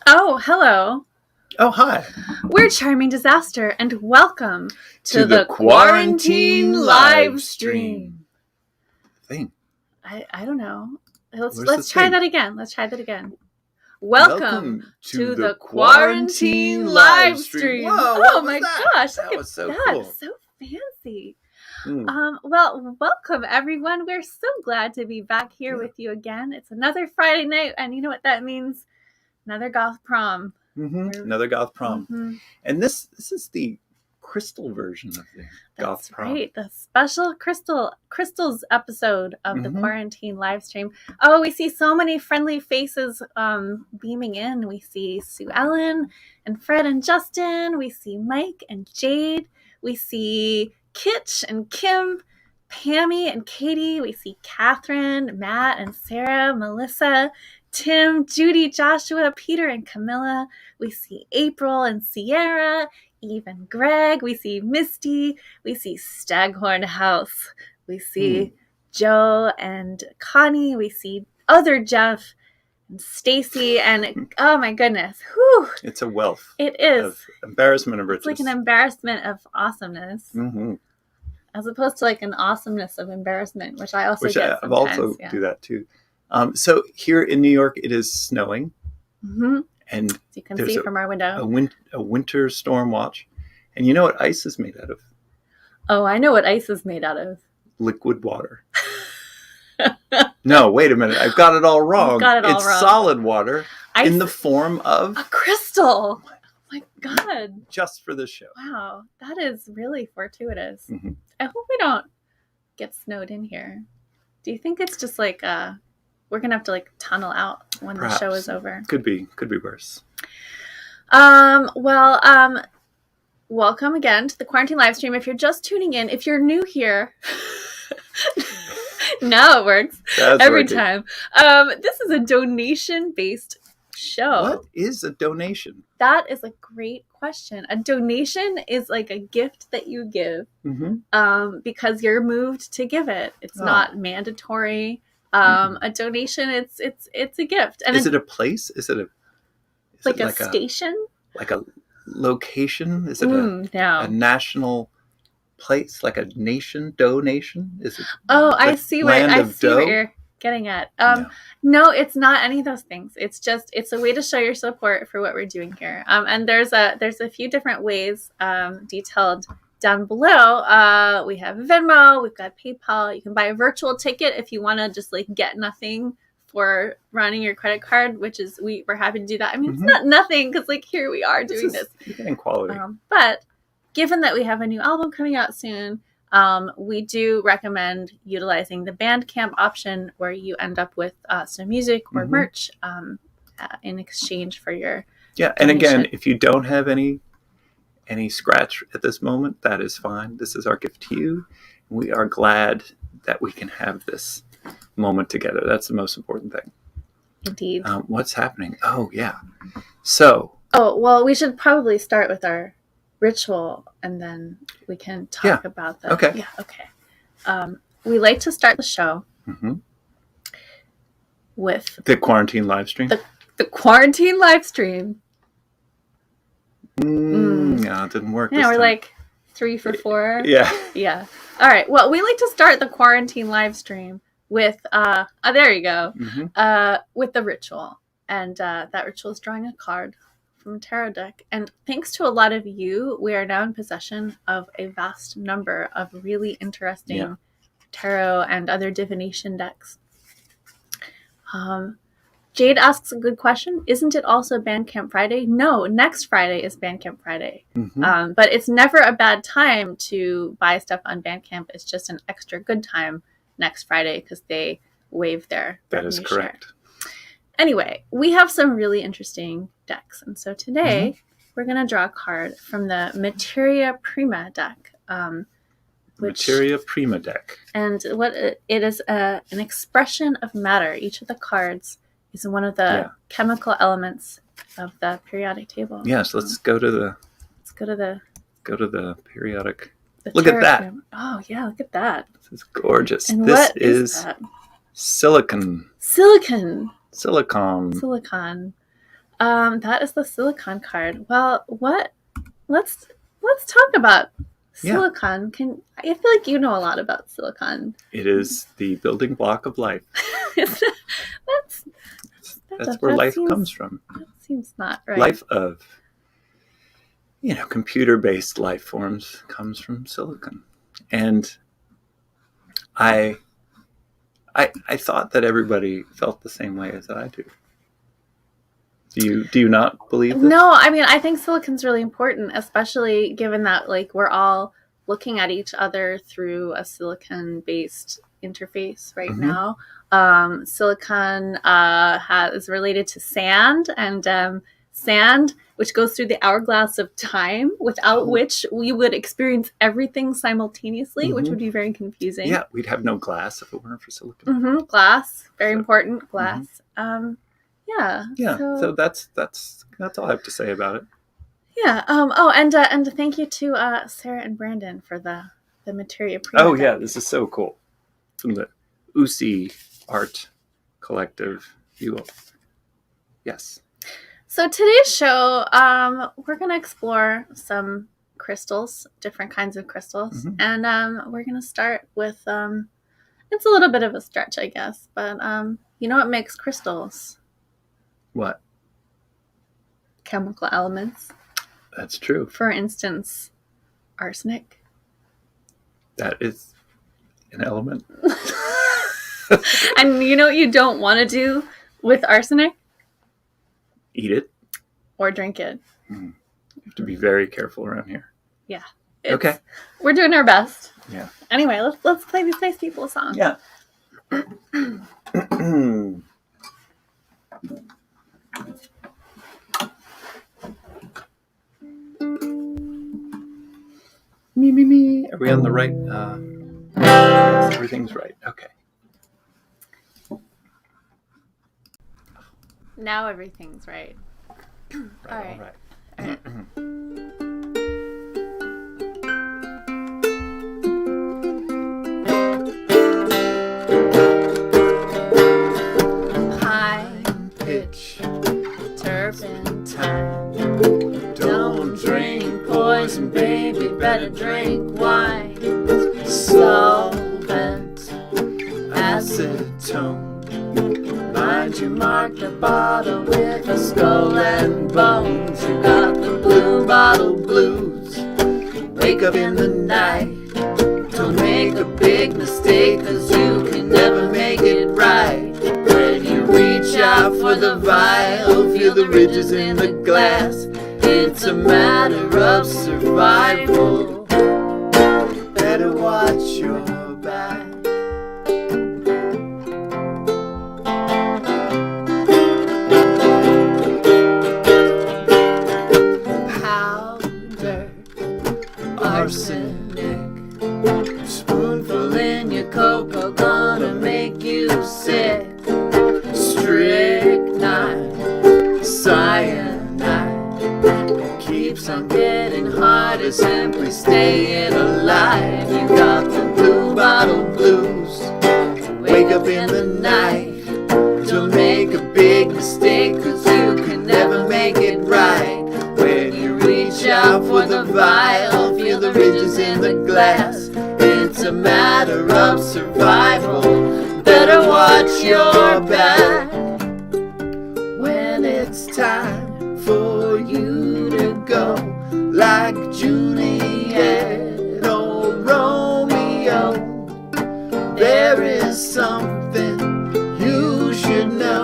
Oh, hello. Oh, hi. We're Charming Disaster, and welcome to the Quarantine Livestream. Thing. I don't know. Let's Where's the try thing? that again. Welcome to the Quarantine Livestream. Whoa, Oh what was my that? gosh, That look was at so that. cool. So fancy. Mm. Well, welcome everyone. We're so glad to be back here with you again. It's another Friday night, and you know what that means? Another goth prom. Another goth prom. And this is the crystal version of the goth prom. Right, the special crystals episode of the quarantine live stream. Oh, we see so many friendly faces beaming in. We see Sue Ellen and Fred and Justin. We see Mike and Jade. We see Kitch and Kim, Pammy and Katie. We see Catherine, Matt and Sarah, Melissa, Tim, Judy, Joshua, Peter and Camilla. We see April and Sierra, Eve and Greg. We see Misty. We see Staghorn House. We see Joe and Connie. We see other Jeff and Stacy. And oh my goodness. Whew. It's a wealth. It is. Of embarrassment of riches. It's like an embarrassment of awesomeness. As opposed to like an awesomeness of embarrassment, which I also get I've also do that too. So here in New York, it is snowing. And as you can see from our window, a winter storm watch. And you know what ice is made out of? Oh, I know what ice is made out of. Liquid water. No, wait a minute. I've got it all wrong. It's solid water in the form of a crystal. Oh my God. Just for this show. Wow. That is really fortuitous. I hope we don't get snowed in here. Do you think it's just like we're going to have to like tunnel out when the show is over? Could be worse. Welcome again to the Quarantine Livestream. If you're just tuning in, if you're new here, now it works every time. This is a donation-based show. What is a donation? That is a great question. A donation is like a gift that you give because you're moved to give it. It's not mandatory. A donation, it's a gift. And is it a place? Is it a station? Like a location? Is it a national place? Like a nation? Donation? Is it? Oh, I see what you're getting at. No, it's not any of those things. It's a way to show your support for what we're doing here. And there's a few different ways detailed down below. We have Venmo, we've got PayPal. You can buy a virtual ticket if you want to just like get nothing for running your credit card, which is we're happy to do that. I mean, it's not nothing because like here we are doing this. You're getting quality. But given that we have a new album coming out soon, we do recommend utilizing the Bandcamp option where you end up with some music or merch in exchange for your donation. And again, if you don't have any scratch at this moment, that is fine. This is our gift to you. We are glad that we can have this moment together. That's the most important thing. Indeed. What's happening? Oh, yeah. So. Oh, well, we should probably start with our ritual and then we can talk about that. Okay. Yeah, okay. We like to start the show with the quarantine live stream. The quarantine live stream. No, it didn't work. Yeah, we're like 3 for 4. Yeah. All right. Well, we like to start the quarantine live stream with there you go. With the ritual. And that ritual is drawing a card from a tarot deck. And thanks to a lot of you, we are now in possession of a vast number of really interesting tarot and other divination decks. Jade asks a good question. Isn't it also Bandcamp Friday? No, next Friday is Bandcamp Friday. But it's never a bad time to buy stuff on Bandcamp. It's just an extra good time next Friday because they waive their That is correct. Share. Anyway, we have some really interesting decks. And so today we're going to draw a card from the Materia Prima deck. Materia Prima deck. And what it is an expression of matter. Each of the cards is one of the chemical elements of the periodic table. Yes, let's go to the periodic. Look at that. Oh yeah, look at that. This is gorgeous. And this what is that? Silicon. Silicon. Silicon. That is the silicon card. Well, let's talk about silicon. I feel like you know a lot about silicon. It is the building block of life. That's where life comes from. That seems not right. Life of, computer-based life forms comes from silicon. And I thought that everybody felt the same way as I do. Do you not believe this? No, I mean, I think silicon's really important, especially given that like we're all looking at each other through a silicon-based interface right now. Silicon is related to sand, and sand, which goes through the hourglass of time, without which we would experience everything simultaneously, which would be very confusing. Yeah, we'd have no glass if it weren't for silicon. Glass, very important, glass. Yeah. So that's all I have to say about it. Yeah. And thank you to Sarah and Brandon for the materia prima. Oh yeah, this is so cool. From the Usi Art Collective. Yes. So today's show, we're gonna explore some crystals, different kinds of crystals, and we're gonna start with it's a little bit of a stretch, I guess, but you know what makes crystals? What? Chemical elements. That's true. For instance, arsenic. That is an element. And you know what you don't want to do with arsenic? Eat it. Or drink it. You have to be very careful around here. Yeah. Okay. We're doing our best. Yeah. Anyway, let's play these nice people a song. Yeah. Me. Are we on the right? Yes, everything's right. Okay. Now everything's right. All right. High pitch, turpentine. Don't drink poison, baby. Better drink wine. Solvent, acetone. Mind you, mark the bottle with a skull and bones. You got the blue bottle blues. Wake up in the night. Don't make a big mistake, 'cause you can never make it right. When you reach out for the vial, feel the ridges in the glass. It's a matter of survival. Better watch your back. Powder, arsenic, spoonful in your cocoa, gonna make you sick. Strychnine, cyanide, keeps on getting harder, simply staying alive. You got the blue bottle blues. Wake up in the night. Don't make a big mistake, 'cause you can never make it right. When you reach out for the vial, feel the ridges in the glass. It's a matter of survival. Better watch your back. When it's time for you to go, like Juliet or Romeo, there is something you should know.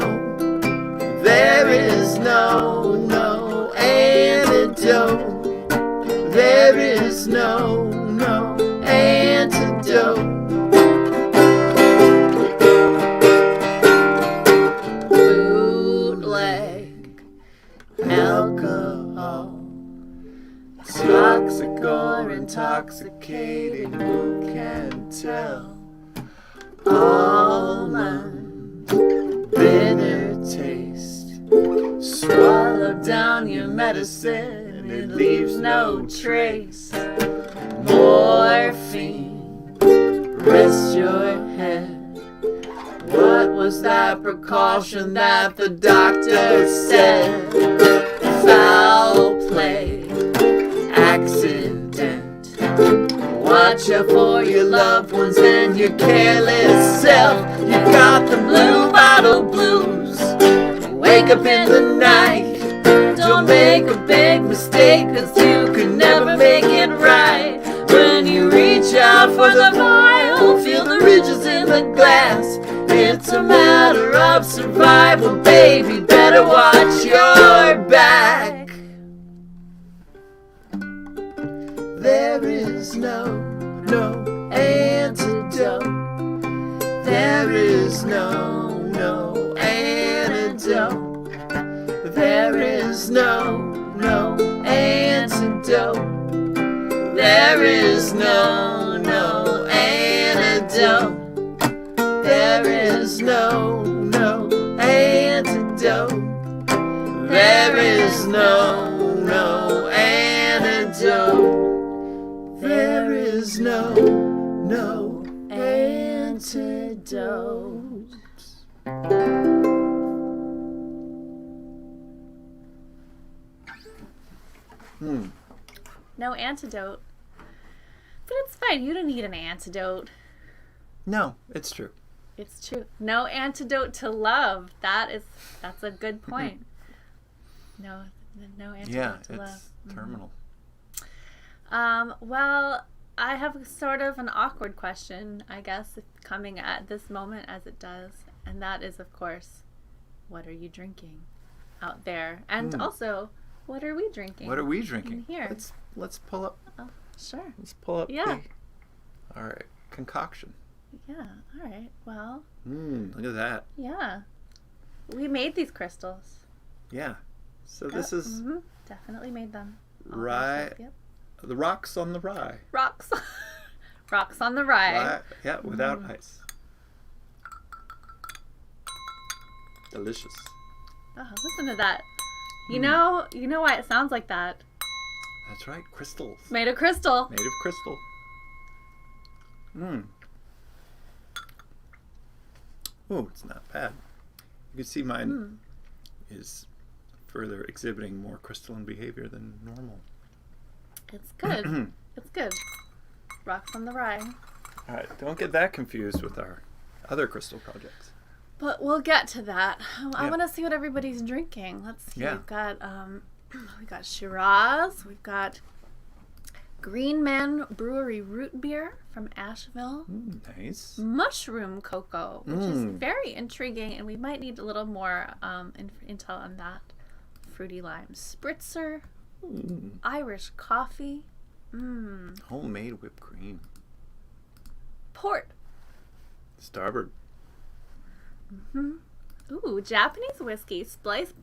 There is no antidote. There is no antidote. Bootleg alcohol, toxic or intoxicating, who can tell? Almond, bitter taste, swallow down your medicine, it leaves no trace. Morphine, rest your head. What was that precaution that the doctor said? Foul play, accident. Watch out for your loved ones and your careless self. You got the blue bottle blues. Wake up in the night. Don't make a big mistake, 'cause you can never make it right. When you reach out for the vial, feel the ridges in the glass. It's a matter of survival, baby. Better watch your back. There is no antidote. There is no antidote. There is no antidote. There is no antidote. There is no antidote. There is no antidote. There is no antidote. No antidote. But it's fine. You don't need an antidote. No, it's true. It's true. No antidote to love. That's a good point. No antidote to love. It's terminal. Well, I have sort of an awkward question, I guess, coming at this moment as it does. And that is, of course, what are you drinking out there? And also, what are we drinking? What are we drinking? In here. Let's pull up. Oh, sure. Let's pull up. Yeah. All right. Concoction. Yeah. All right. Well. Look at that. Yeah. We made these crystals. Yeah. So this is definitely made them. rye. Yep. The rocks on the rye. Rocks. Rocks on the rye. Yeah, without ice. Delicious. Oh, listen to that. You know why it sounds like that? That's right, crystals. Made of crystal. Made of crystal. Oh, it's not bad. You can see mine is further exhibiting more crystalline behavior than normal. It's good. It's good. Rocks on the rye. All right, don't get that confused with our other crystal projects. But we'll get to that. I want to see what everybody's drinking. Let's see. Yeah. We've got Shiraz. We've got Green Man Brewery root beer from Asheville. Nice. Mushroom cocoa, which is very intriguing, and we might need a little more intel on that. Fruity lime spritzer. Irish coffee. Homemade whipped cream. Port. Starboard. Ooh, Japanese whiskey, spice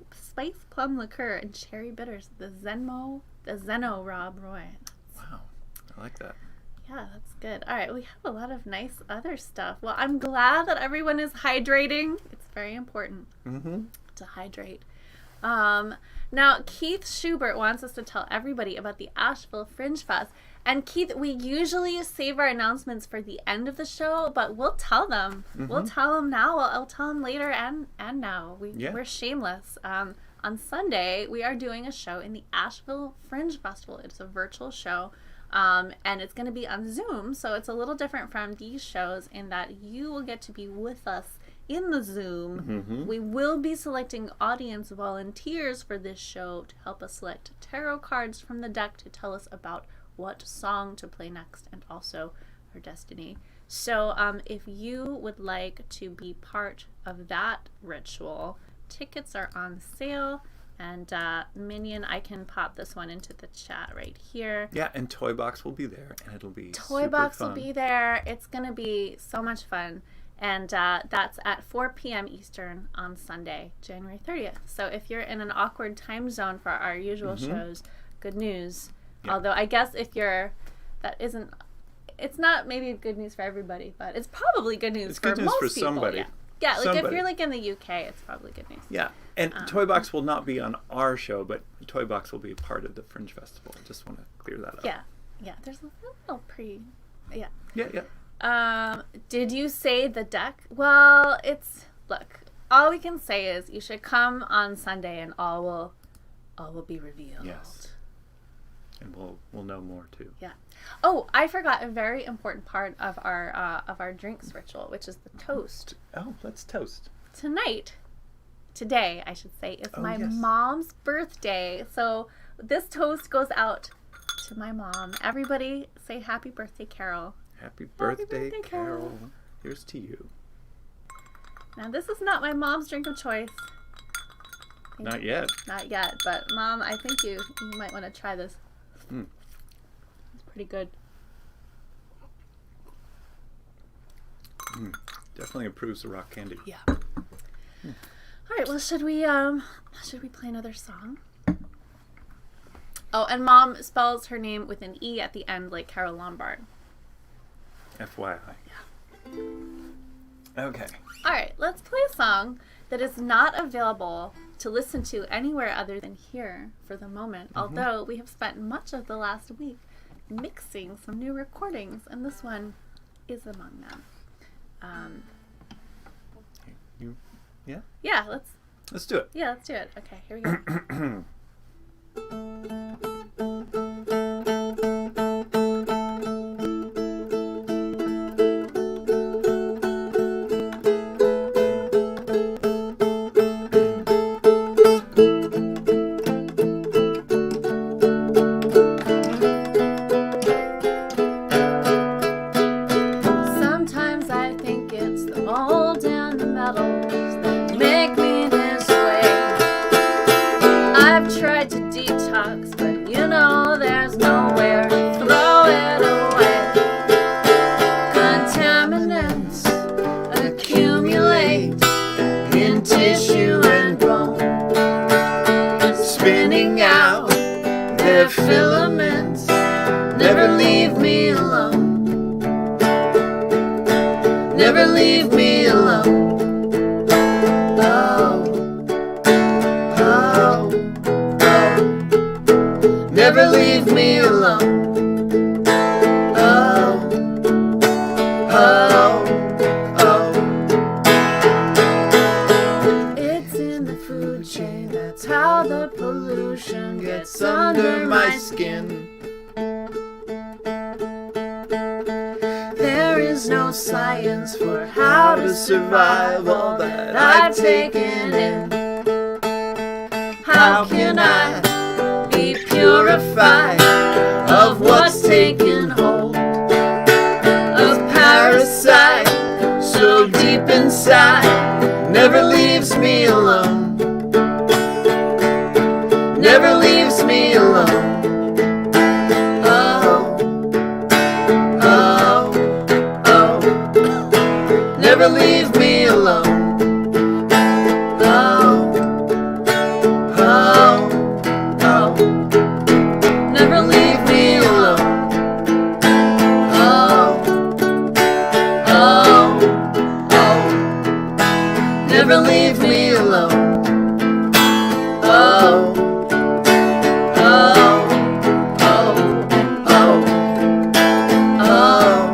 plum liqueur, and cherry bitters. The Zeno Rob Roy. Wow, I like that. Yeah, that's good. All right, we have a lot of nice other stuff. Well, I'm glad that everyone is hydrating. It's very important to hydrate. Now, Keith Schubert wants us to tell everybody about the Asheville Fringe Fest. And Keith, we usually save our announcements for the end of the show, but we'll tell them. We'll tell them now. I'll tell them later and now. We're shameless. On Sunday, we are doing a show in the Asheville Fringe Festival. It's a virtual show, and it's going to be on Zoom, so it's a little different from these shows in that you will get to be with us in the Zoom. We will be selecting audience volunteers for this show to help us select tarot cards from the deck to tell us about what song to play next and also our destiny. So if you would like to be part of that ritual, tickets are on sale. And Minion, I can pop this one into the chat right here. Yeah, and Toy Box will be there, and it'll be Toy Box will be there. It's going to be so much fun. And that's at 4 p.m. Eastern on Sunday, January 30th. So if you're in an awkward time zone for our usual shows, good news. Yeah. Although I guess if you're, it's not maybe good news for everybody, but it's probably good news for most people. Somebody. Yeah, like if you're like in the UK, it's probably good news. Yeah, and Toy Box will not be on our show, but Toy Box will be part of the Fringe Festival. I just want to clear that up. Yeah, there's a little Yeah. Did you say the deck? Well, it's look, all we can say is you should come on Sunday and all will be revealed. Yes. And we'll know more too. Yeah. Oh, I forgot a very important part of our drinks ritual, which is the toast. Oh, let's toast. Today, I should say, is my mom's birthday. So this toast goes out to my mom. Everybody say happy birthday, Carol. Happy birthday, Carol. Here's to you. Now, this is not my mom's drink of choice. Not yet. Not yet, but Mom, I think you might want to try this. It's pretty good. Definitely improves the rock candy. Yeah. All right. Well, should we play another song? Oh, and Mom spells her name with an E at the end, like Carol Lombard. FYI. Yeah. Okay. All right. Let's play a song that is not available to listen to anywhere other than here for the moment. Although we have spent much of the last week mixing some new recordings, and this one is among them. Yeah? Yeah, Let's do it. let's do it. Okay, here we go. Sometimes I think it's the mold and the metals that make me this way. I've tried to detox, but you know there's nowhere to throw it away. Contaminants accumulate in tissue and bone, spinning out their filaments, never leave me alone. Never leave me alone. Oh, oh, oh. Never leave me alone. Oh, oh, oh. It's in the food chain, that's how the pollution gets under my skin. There is no science for how to survive all that I've taken in. How can I be purified of what's taken hold? A parasite so deep inside never leaves me alone. Never leaves me alone. Never leave me alone. Oh, oh, oh. Never leave me alone. Oh, oh, oh. Never leave me alone. Oh, oh, oh, oh, oh, oh.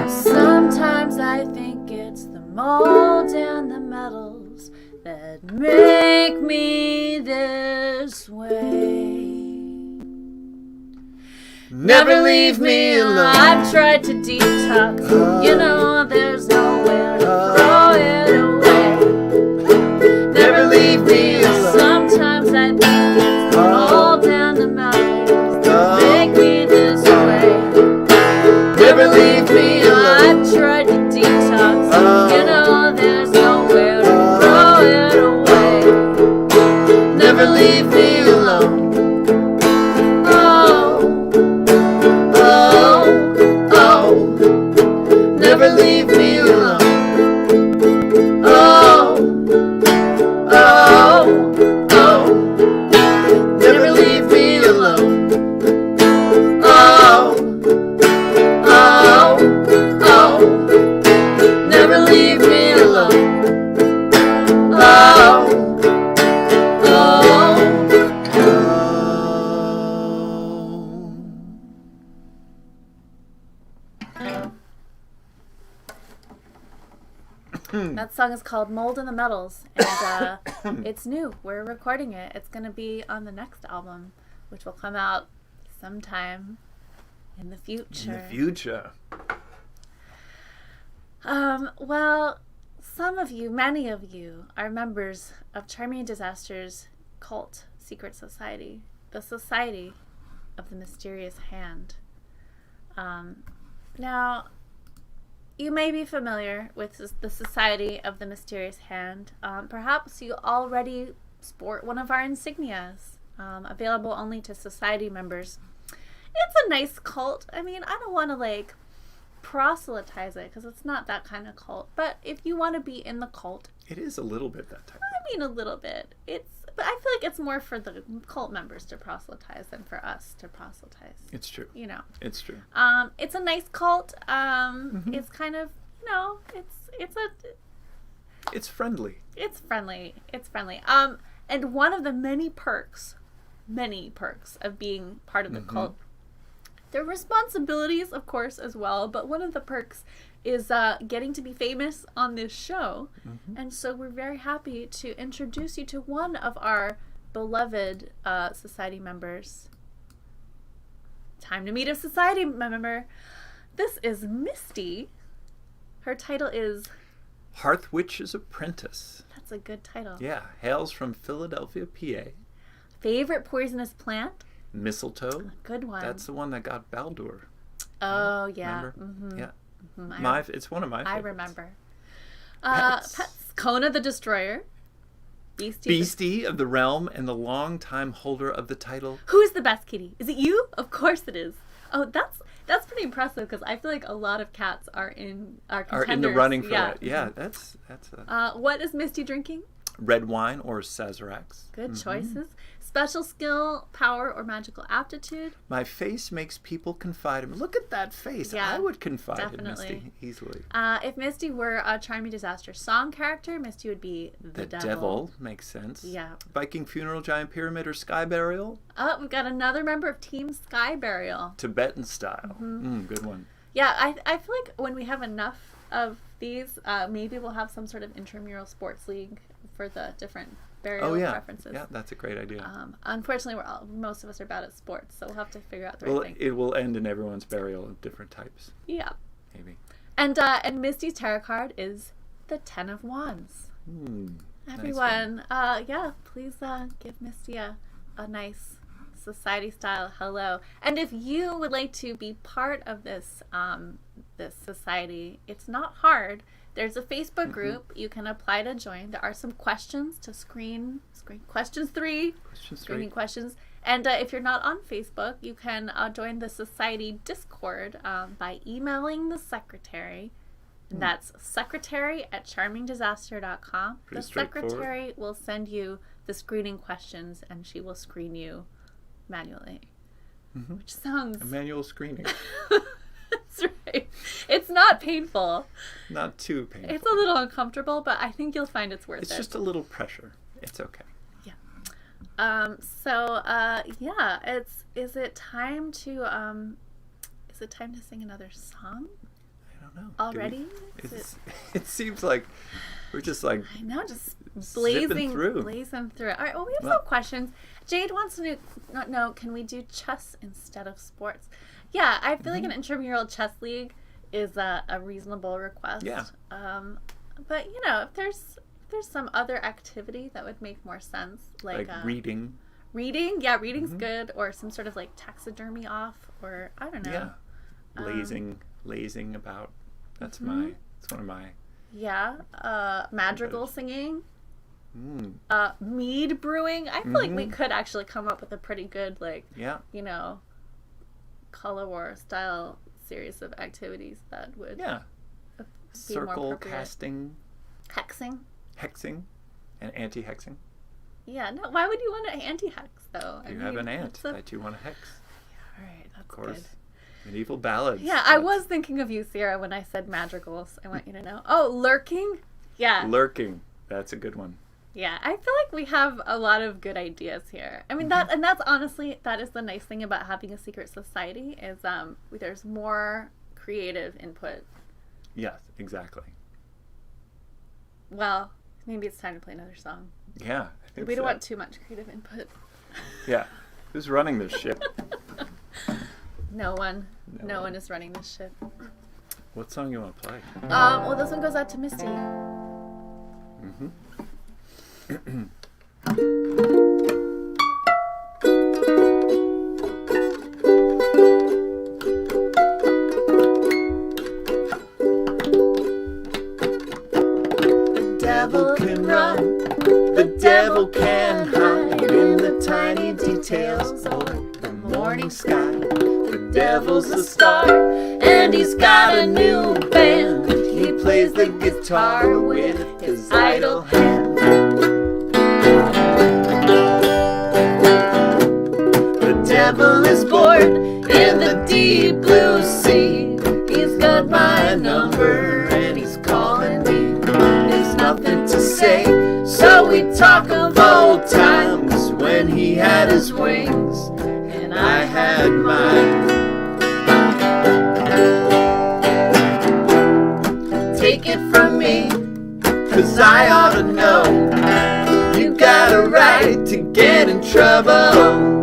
Sometimes I think it's the mold and the metals that make me this way. Never leave me alone. I've tried to detox, you know there's nowhere to throw it away. Never leave me alone. Sometimes I think it's the mold and the metals that make me this way. Never leave me alone. I've tried to detox, you know there's nowhere to throw it away. Never leave me alone. Oh, oh, oh. Never leave me alone. That song is called Mold in the Metals, and it's new. We're recording it. It's going to be on the next album, which will come out sometime in the future. In the future. Well, some of you, many of you, are members of Charming Disaster's cult secret society, the Society of the Mysterious Hand. Now, you may be familiar with the Society of the Mysterious Hand. Perhaps you already sport one of our insignias, available only to society members. It's a nice cult. I mean, I don't want to proselytize it because it's not that kind of cult. But if you want to be in the cult, it is a little bit that type. I mean, a little bit. But I feel like it's more for the cult members to proselytize than for us to proselytize. It's true. It's true. It's a nice cult. It's kind of, it's friendly. It's friendly. And one of the many perks of being part of the cult, there are responsibilities, of course, as well, but one of the perks is getting to be famous on this show. And so we're very happy to introduce you to one of our beloved society members. Time to meet a society member. This is Misty. Her title is Hearth Witch's Apprentice. That's a good title. Yeah, hails from Philadelphia, PA. Favorite poisonous plant? Mistletoe. Good one. That's the one that got Baldur. Oh, yeah. Remember? Yeah. It's one of my favorites. I remember. Pets. Kona the Destroyer. Beastie of the realm and the long-time holder of the title. Who's the best kitty? Is it you? Of course it is. Oh, that's pretty impressive because I feel like a lot of cats are in the running for it. Yeah, that's what is Misty drinking? Red wine or Sazeracs. Good choices. Special skill, power, or magical aptitude. My face makes people confide in me. Look at that face. Yeah, I would confide in Misty easily. If Misty were a Charming Disaster song character, Misty would be the devil. Makes sense. Yeah. Viking funeral, giant pyramid, or sky burial. Oh, we've got another member of Team Sky Burial. Tibetan style. Good one. Yeah, I feel like when we have enough of these, maybe we'll have some sort of intramural sports league for the different burial preferences. Yeah, that's a great idea. Unfortunately, most of us are bad at sports, so we'll have to figure out the right thing. It will end in everyone's burial of different types. Yeah. Maybe. And Misty's tarot card is the Ten of Wands. Everyone, nice please give Misty a nice society-style hello. And if you would like to be part of this this society, it's not hard. There's a Facebook group. You can apply to join. There are some questions to screen questions 3. Screening questions. And if you're not on Facebook, you can join the society Discord by emailing the secretary. And that's secretary@charmingdisaster.com. The secretary will send you the screening questions, and she will screen you manually. Which sounds... A manual screening. That's right. It's not painful. Not too painful. It's a little uncomfortable, but I think you'll find it's worth it. It's just a little pressure. It's okay. Yeah. Is it time to sing another song? I don't know. Already? It seems like we're just like I know, just blazing through. All right. Well, we have some questions. Jade wants to know, can we do chess instead of sports? Yeah, I feel like an intramural chess league is a reasonable request. Yeah. But if there's some other activity that would make more sense, like reading. Reading, yeah, reading's good, or some sort of taxidermy off, or I don't know. Yeah. Lazing about. It's one of my. Yeah. Madrigal singing. Mead brewing. I feel like we could actually come up with a pretty good color war style series of activities that would be circle more casting, hexing and anti-hexing. Yeah, no, why would you want to anti-hex though? You have an ant that you want to hex. Yeah, all right, that's of course. Good. Medieval ballads. Yeah, I was thinking of you, Sarah, when I said madrigals. I want you to know. Oh, lurking? Yeah. Lurking. That's a good one. Yeah, I feel like we have a lot of good ideas here. I mean, that's honestly, that is the nice thing about having a secret society is there's more creative input. Yes, exactly. Well, maybe it's time to play another song. Yeah, I think We don't so. want too much creative input. Yeah. Who's running this ship? No one. No No one. one is running this ship. What song you want to play? Well, this one goes out to Misty. The devil can run, the devil can hide in the tiny details of the morning sky. The devil's a star, and he's got a new band. He plays the guitar with his idle hand. The devil is bored in the deep blue sea. He's got my number and he's calling me. There's nothing to say, so we talk of old times when he had his wings and I had mine. Take it from me, 'cause I ought to know. You got a right to get in trouble.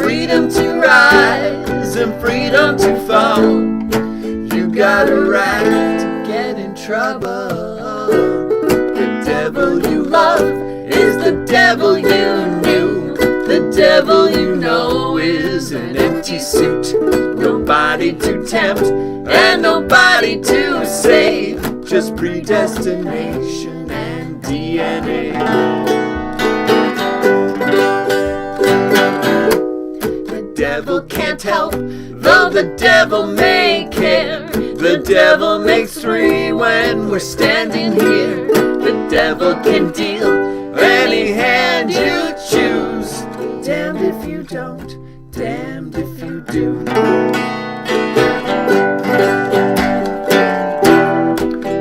Freedom to rise and freedom to fall. You got a right to get in trouble. The devil you love is the devil you knew. The devil you know is an empty suit. Nobody to tempt and nobody to save. Just predestination and DNA. The devil can't help, though the devil may care. The devil makes three when we're standing here. The devil can deal any hand you choose. Damned if you don't, damned if you do.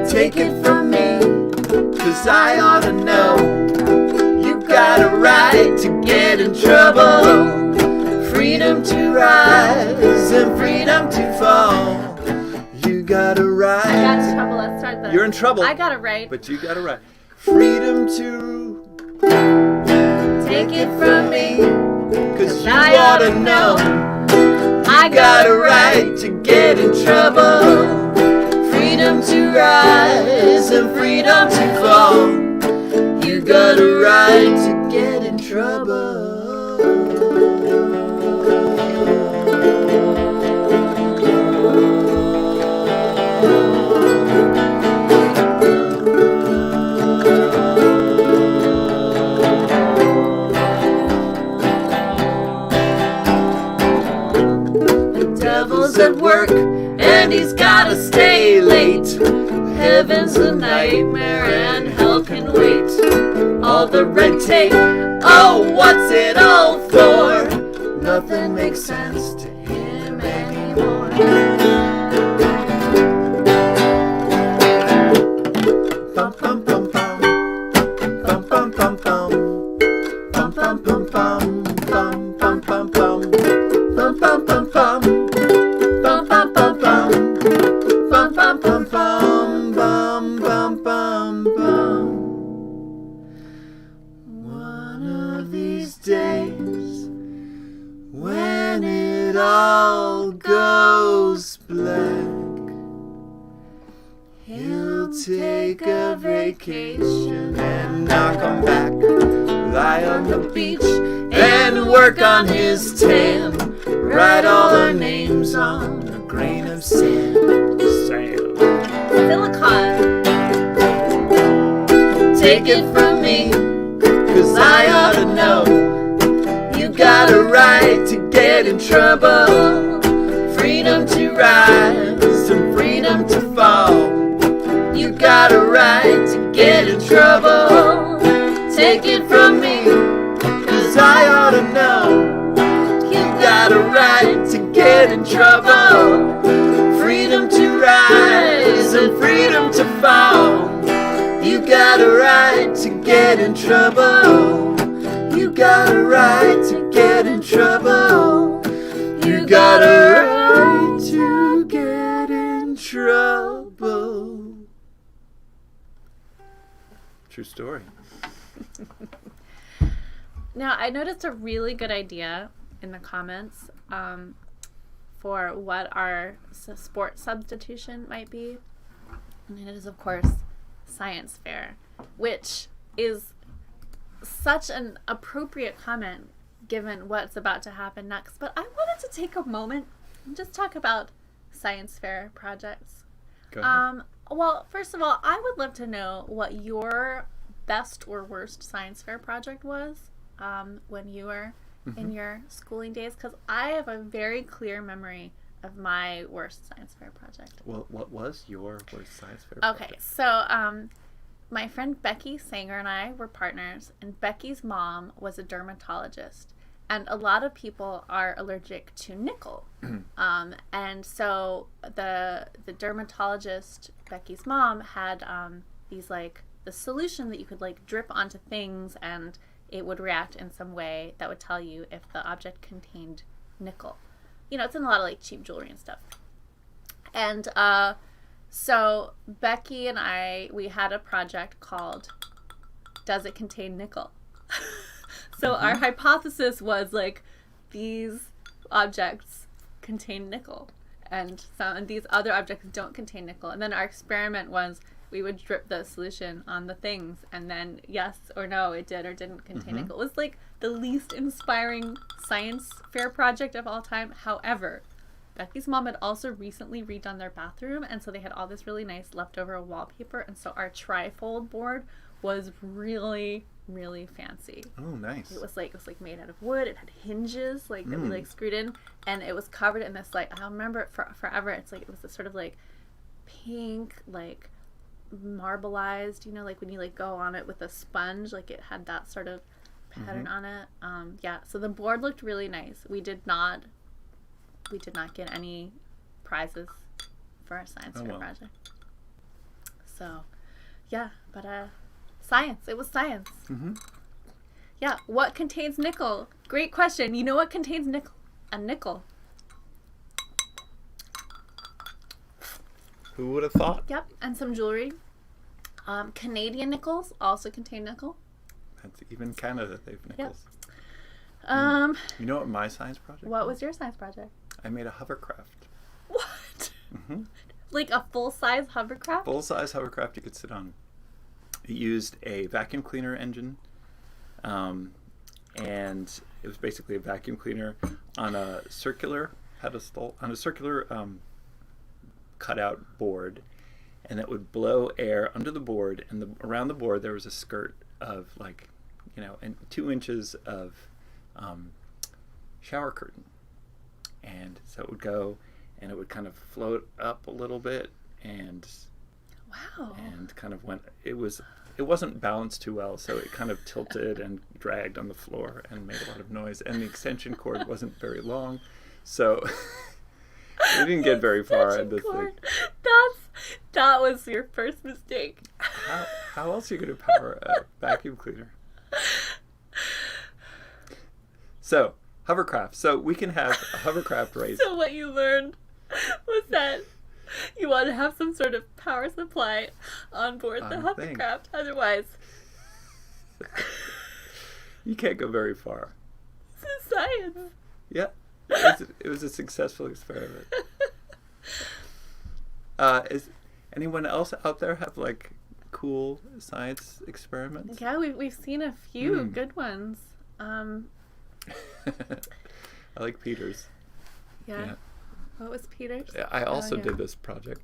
Take it from me, 'cause I ought to know. You got a right to get in trouble. Freedom to rise and freedom to fall. You got a I right. got in trouble. Let's start that. You're in trouble. I got it right. But you got it right. Freedom to Take it from me. 'cause you I ought to know. I Got a right to get in trouble. Freedom to rise and freedom to fall. You got a right to get in trouble. The devil's at work and he's gotta stay late. Heaven's a nightmare and hell can wait. All the red tape, oh, what's it all for? Nothing makes sense to him anymore. Bum bum bum bum, bum bum bum bum, bum bum bum bum, bum bum bum bum, bum bum bum bum, bum bum bum bum, bum bum bum bum, bum bum bum bum. One of these days, when it all goes black, he'll take a vacation and not come back. Lie on the beach and work on his tan. Write all our names on a grain of sand. Sand. Silicon. Take it from me, 'cause I ought to know. You got a right to get in trouble. Freedom to rise and freedom to fall. You got a right to get in trouble. Take it from me, 'cause I ought to know. You got a right to get in trouble. Freedom to rise and freedom to fall. You got a right to get in trouble. You got a right to get in trouble. You got a right to get in True story. Now, I noticed a really good idea in the comments for what our sport substitution might be. And it is, of course, science fair, which is such an appropriate comment given what's about to happen next. But I wanted to take a moment and just talk about science fair projects. Go ahead. Well, first of all, I would love to know what your best or worst science fair project was when you were in your schooling days, because I have a very clear memory of my worst science fair project. Well, what was your worst science fair Okay, project? so my friend Becky Sanger and I were partners, and Becky's mom was a dermatologist. And a lot of people are allergic to nickel. And so the dermatologist, Becky's mom, had these like the solution that you could like drip onto things and it would react in some way that would tell you if the object contained nickel. You know, it's in a lot of like cheap jewelry and stuff. And so Becky and I, we had a project called Does It Contain Nickel? So our hypothesis was like these objects contain nickel and these other objects don't contain nickel. And then our experiment was we would drip the solution on the things and then yes or no, it did or didn't contain nickel. It was like the least inspiring science fair project of all time. However, Becky's mom had also recently redone their bathroom, and so they had all this really nice leftover wallpaper, and so our trifold board was really, really fancy. Oh, nice. It was like made out of wood. It had hinges like that we like screwed in, and it was covered in this like, I'll remember it forever. It's like it was this sort of like pink like marbleized, you know, like when you like go on it with a sponge, like it had that sort of pattern on it. Yeah, so the board looked really nice. We did not get any prizes for our science fair project. So, yeah, but science. It was science. Yeah, what contains nickel? Great question. You know what contains nickel? A nickel. Who would have thought? Yep, and some jewelry. Canadian nickels also contain nickel. That's even Canada, they've nickels. Yep. You know what my science project What was your science project? I made a hovercraft. What? Like a full-size hovercraft? Full-size hovercraft you could sit on. It used a vacuum cleaner engine, and it was basically a vacuum cleaner on a circular pedestal, on a circular cutout board, and that would blow air under the board, and around the board there was a skirt of like, you know, and 2 inches of shower curtain. And so it would go, and it would kind of float up a little bit, and Wow. and kind of went. It wasn't balanced too well, so it kind of tilted and dragged on the floor and made a lot of noise. And the extension cord wasn't very long, so we didn't get very far in this thing. That was your first mistake. How else are you going to power a vacuum cleaner? So. Hovercraft. So we can have a hovercraft race. So what you learned was that you want to have some sort of power supply on board the hovercraft. Otherwise, you can't go very far. This is science. Yeah. It was a successful experiment. Is anyone else out there have like cool science experiments? Yeah, we've seen a few good ones. I like Peter's. Yeah. What was Peter's? I also did this project.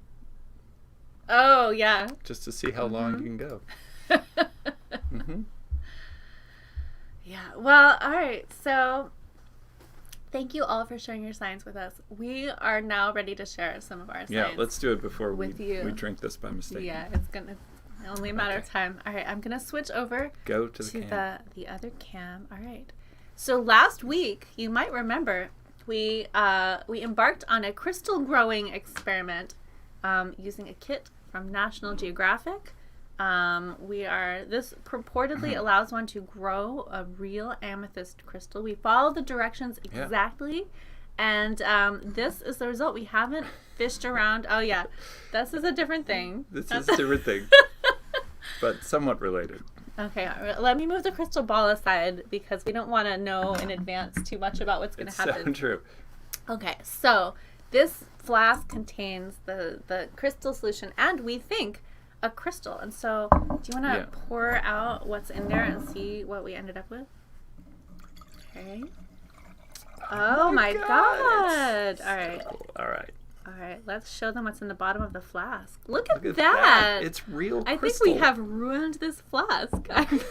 Oh, yeah. Just to see how long you can go. Yeah. Well, all right. So thank you all for sharing your science with us. We are now ready to share some of our science. Yeah, let's do it before we drink this by mistake. Yeah, it's only a matter of time. All right, I'm going to switch over to the other cam. All right. So last week, you might remember, we embarked on a crystal growing experiment using a kit from National Geographic. This purportedly allows one to grow a real amethyst crystal. We follow the directions exactly, and this is the result. We haven't fished around. Oh yeah, this is a different thing. This is a different thing. but somewhat related. Okay, let me move the crystal ball aside because we don't want to know in advance too much about what's going to happen. So true. Okay, so this flask contains the crystal solution, and we think a crystal. And so, do you want to pour out what's in there and see what we ended up with? Okay. Oh my god! All right. Cool. All right. All right, let's show them what's in the bottom of the flask. Look at that! It's real crystal. I think we have ruined this flask. I'm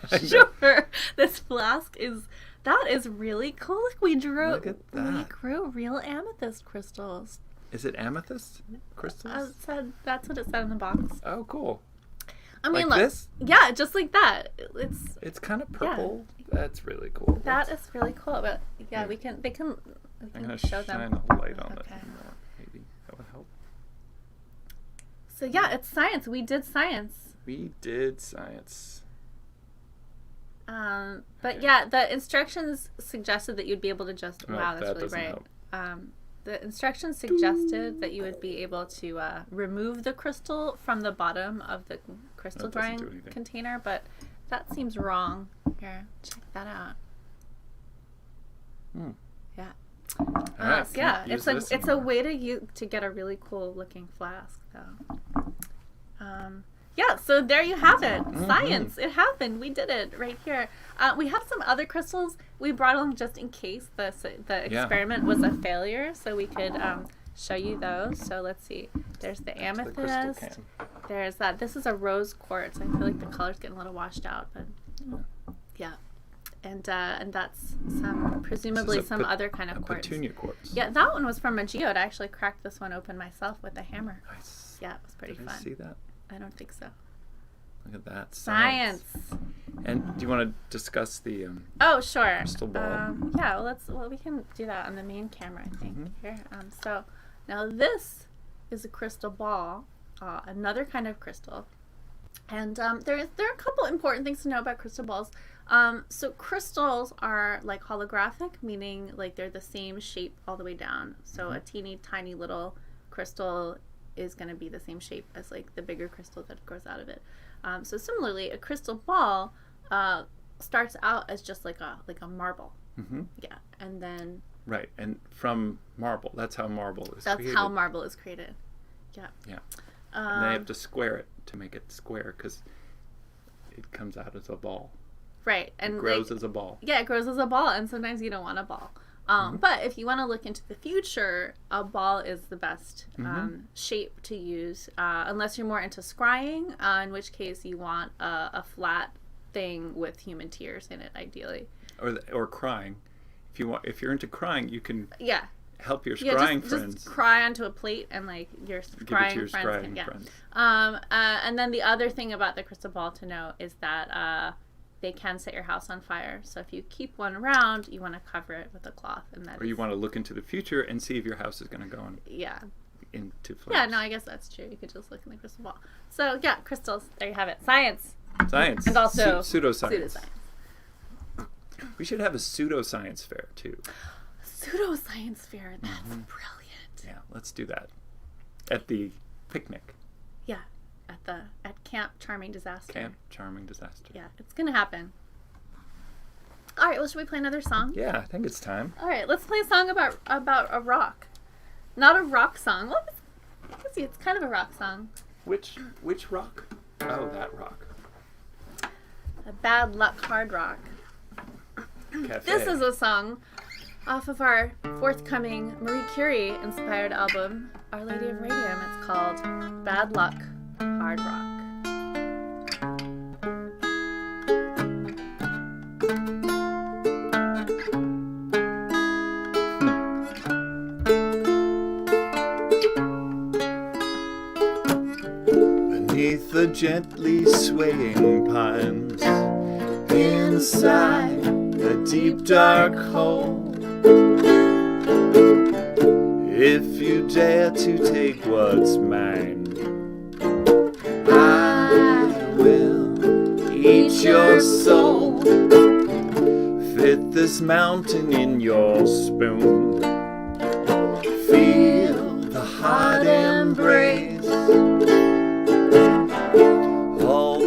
pretty sure this flask is... That is really cool. Look, we grew real amethyst crystals. Is it amethyst crystals? That's what it said in the box. Oh, cool. I mean, like look. This? Yeah, just like that. It's kind of purple. Yeah. That's really cool. That is really cool. But yeah, I'm gonna show them. Shine a light on it more. Maybe that would help. So yeah, it's science. We did science. But yeah, the instructions suggested that you'd be able to just... Wow, that's really bright. The instructions suggested that you would be able to remove the crystal from the bottom of the crystal drying container, but that seems wrong. Here, check that out. Yeah. Right, yeah, it's a way to get a really cool looking flask, though. Yeah, so there you have it. Science. It happened. We did it right here. We have some other crystals we brought along just in case the experiment was a failure, so we could show you those. So let's see. There's the amethyst. There's that. This is a rose quartz. I feel like the color's getting a little washed out, but yeah. And that's presumably some other kind of quartz. Petunia quartz. Yeah, that one was from a geode. I actually cracked this one open myself with a hammer. Nice. Yeah, it was pretty fun. Did you see that? I don't think so. Look at that. Science. And do you want to discuss the oh, sure. crystal ball? Yeah, we can do that on the main camera, I think. Here. So now this is a crystal ball, another kind of crystal. And there are a couple important things to know about crystal balls. So crystals are like holographic, meaning like they're the same shape all the way down. So a teeny tiny little crystal is going to be the same shape as like the bigger crystal that grows out of it. So similarly, a crystal ball starts out as just like a marble. Yeah, and then right, and from marble, that's how marble is. That's how marble is created. Yeah. Yeah. And they have to square it to make it square because it comes out as a ball. Right, and it grows as a ball. Yeah, it grows as a ball, and sometimes you don't want a ball. But if you want to look into the future, a ball is the best shape to use, unless you're more into scrying, in which case you want a flat thing with human tears in it, ideally. Or crying. If you're into crying, you can help your scrying friends. Just cry onto a plate, and like your scrying friends can. And then the other thing about the crystal ball to know is that they can set your house on fire. So if you keep one around, you want to cover it with a cloth. Or you want to look into the future and see if your house is going to go into flames. Yeah, no, I guess that's true. You could just look in the crystal ball. So yeah, crystals. There you have it. Science. And also pseudoscience. We should have a pseudoscience fair too. Pseudoscience fair. That's brilliant. Yeah, let's do that at the picnic. Yeah. At Camp Charming Disaster. Camp Charming Disaster. Yeah, it's gonna happen. All right, well, should we play another song? Yeah, I think it's time. All right, let's play a song about a rock. Not a rock song. Well, let's see, it's kind of a rock song. Which rock? Oh, that rock. A bad luck hard rock. Cafe. This is a song off of our forthcoming Marie Curie-inspired album, Our Lady of Radium. It's called Bad Luck Hard Rock. Beneath the gently swaying pines, inside a deep dark hole, if you dare to take what's mine, I will eat your soul. Fit this mountain in your spoon. Feel the hot embrace. All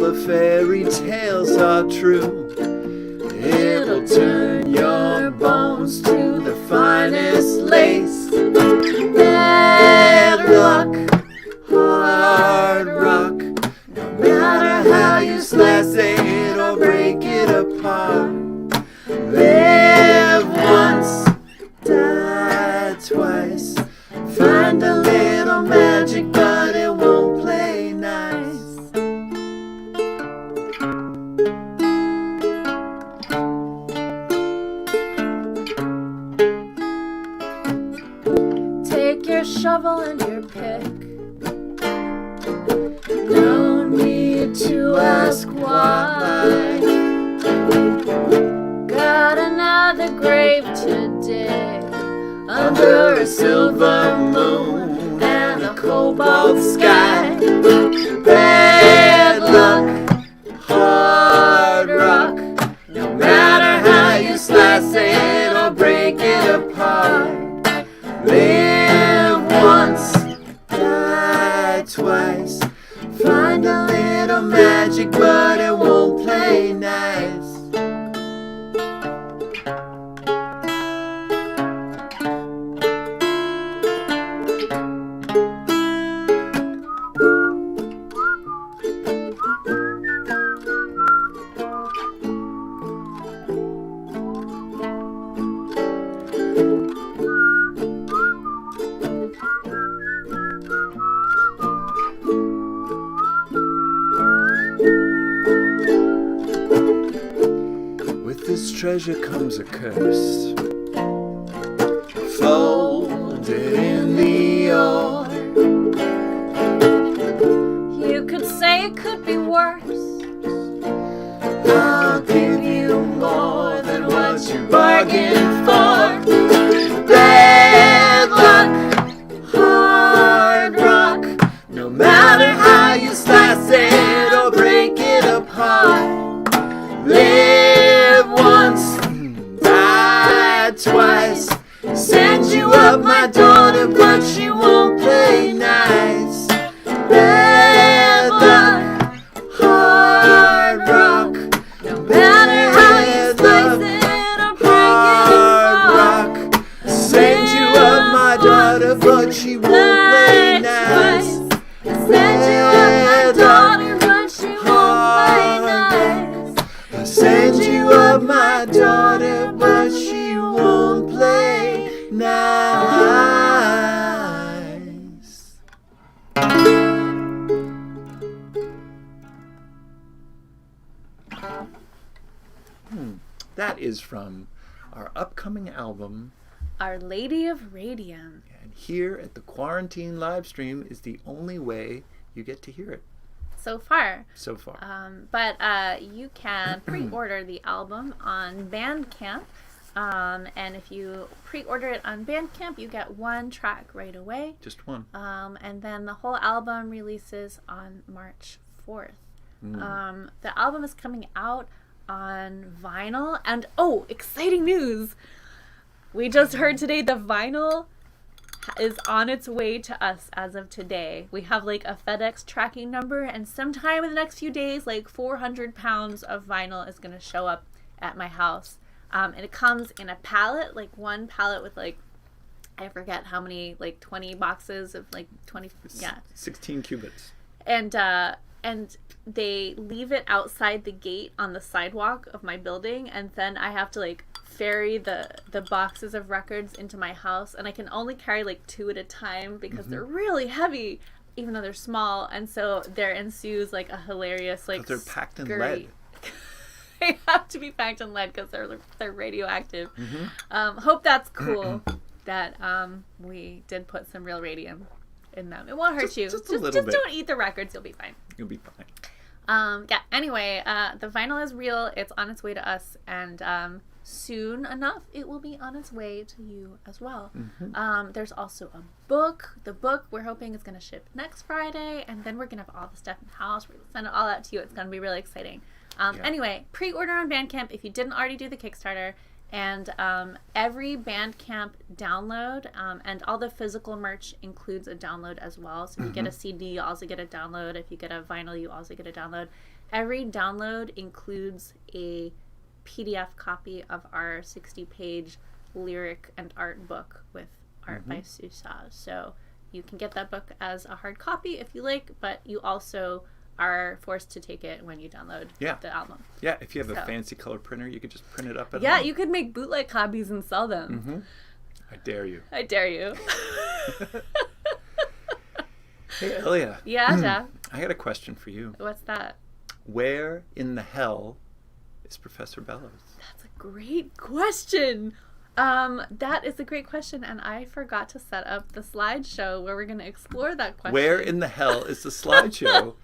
Find a little magic, but it won't play nice. Take your shovel and your pick. No need to ask why. Got another grave to dig. Under a silver moon and a cobalt sky. Bad luck, hard rock. No matter how you slice it or break it apart. Live once, die twice. Find a little magic, but it won't play nice. With this treasure comes a curse. Folded in the ore. You could say it could be worse. I'll give you more than what you bargained for. Bad luck, hard rock. No matter how you slice it or break it apart. Live once, die twice. Send you up my daughter, but she won't play nice. Bad luck, hard rock. No matter how you slice it or break it apart. Send you up my daughter, but she won't play nice. Send you up my daughter, but she won't play nice. Send you up my daughter, but she won't play nice. That is from our upcoming album. Our Lady of Radium. And here at the Quarantine live stream is the only way you get to hear it So far. so far. But you can pre-order the album on Bandcamp. And if you pre-order it on Bandcamp, you get one track right away. Just one. And then the whole album releases on March 4th. The album is coming out on vinyl. And, oh, exciting news! We just heard today the vinyl is on its way to us as of today. We have like a FedEx tracking number, and sometime in the next few days, like 400 pounds of vinyl is going to show up at my house. And it comes in a pallet, like one pallet with like, I forget how many, like 20 boxes of like 20, yeah. 16 cubits. And they leave it outside the gate on the sidewalk of my building, and then I have to like ferry the boxes of records into my house, and I can only carry like 2 at a time because they're really heavy, even though they're small, and so there ensues like a hilarious like They're packed in scurry. lead. They have to be packed in lead because they're radioactive. Hope that's cool that we did put some real radium in them. It won't hurt you. Just a little bit. Don't eat the records. You'll be fine. You'll be fine. Yeah. Anyway, the vinyl is real. It's on its way to us, and soon enough, it will be on its way to you as well. There's also a book. The book we're hoping is going to ship next Friday, and then we're going to have all the stuff in the house. We're going to send it all out to you. It's going to be really exciting. Anyway, pre-order on Bandcamp if you didn't already do the Kickstarter. And every Bandcamp download and all the physical merch includes a download as well. So if you get a CD, you also get a download. If you get a vinyl, you also get a download. Every download includes a PDF copy of our 60-page lyric and art book with art by Susa. So you can get that book as a hard copy if you like, but you also are forced to take it when you download the album. Yeah, if you have a fancy color printer, you could just print it up at home. Yeah, you could make bootleg copies and sell them. I dare you. I dare you. Hey, Elia. Yeah, Jeff. I got a question for you. What's that? Where in the hell is Professor Bellows? That's a great question. That is a great question, and I forgot to set up the slideshow where we're going to explore that question. Where in the hell is the slideshow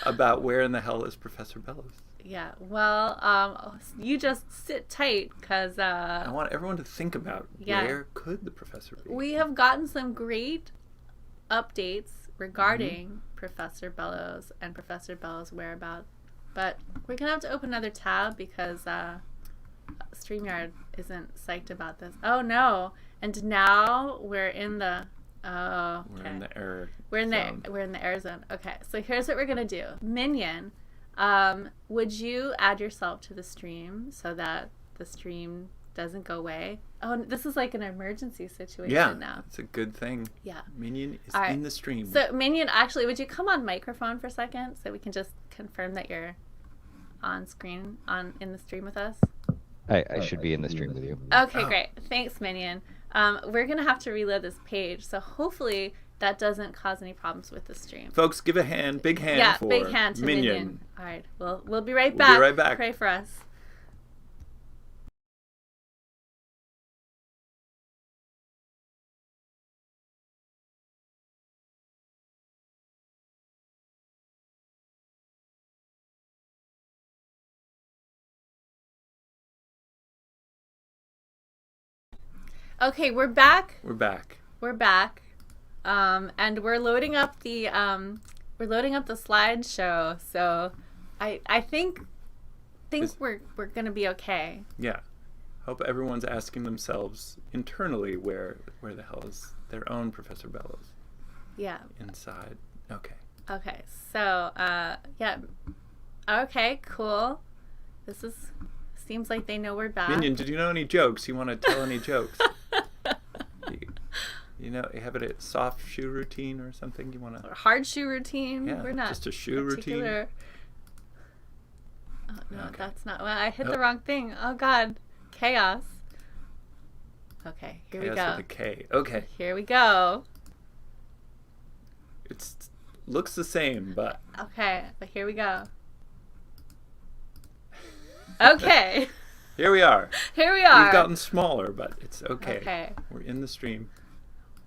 about where in the hell is Professor Bellows? Yeah, well, you just sit tight, because... I want everyone to think about where could the professor be? We have gotten some great updates regarding Professor Bellows and Professor Bellows' whereabouts, but we're going to have to open another tab because StreamYard isn't psyched about this. Oh, no. And now we're in the... Oh, okay. We're in the error We're in zone. the error zone. Okay, so here's what we're going to do. Minion... would you add yourself to the stream so that the stream doesn't go away? Oh, this is like an emergency situation now. It's a good thing. Yeah. Minion is All right. in the stream. So, Minion, actually, would you come on microphone for a second so we can just confirm that you're on screen in the stream with us? I should be in the stream with you. Okay, great. Thanks, Minion. We're going to have to reload this page, so hopefully that doesn't cause any problems with the stream. Folks, give a hand, big hand for big hand to Minion. All right, we'll be right back. We'll be right back. Pray for us. Okay, we're back. We're back. We're back. And we're loading up the slideshow. So I think we're gonna be okay. Yeah. Hope everyone's asking themselves internally where the hell is their own Professor Bellows. Yeah. Inside. Okay. Okay. So yeah. Okay, cool. Seems like they know we're back. Minion, did you know any jokes? You want to tell any jokes? You know, you have a soft shoe routine or something you want to... Or hard shoe routine. Yeah, we're not just a shoe particular... routine. Oh, no, Okay. that's not... Well, I hit the wrong thing. Oh, God. Chaos. Okay, here we go. Chaos with a K. Okay. Here we go. It looks the same, but... Okay, but here we go. Okay. Here we are. Here we are. We've gotten smaller, but it's okay. Okay. We're in the stream.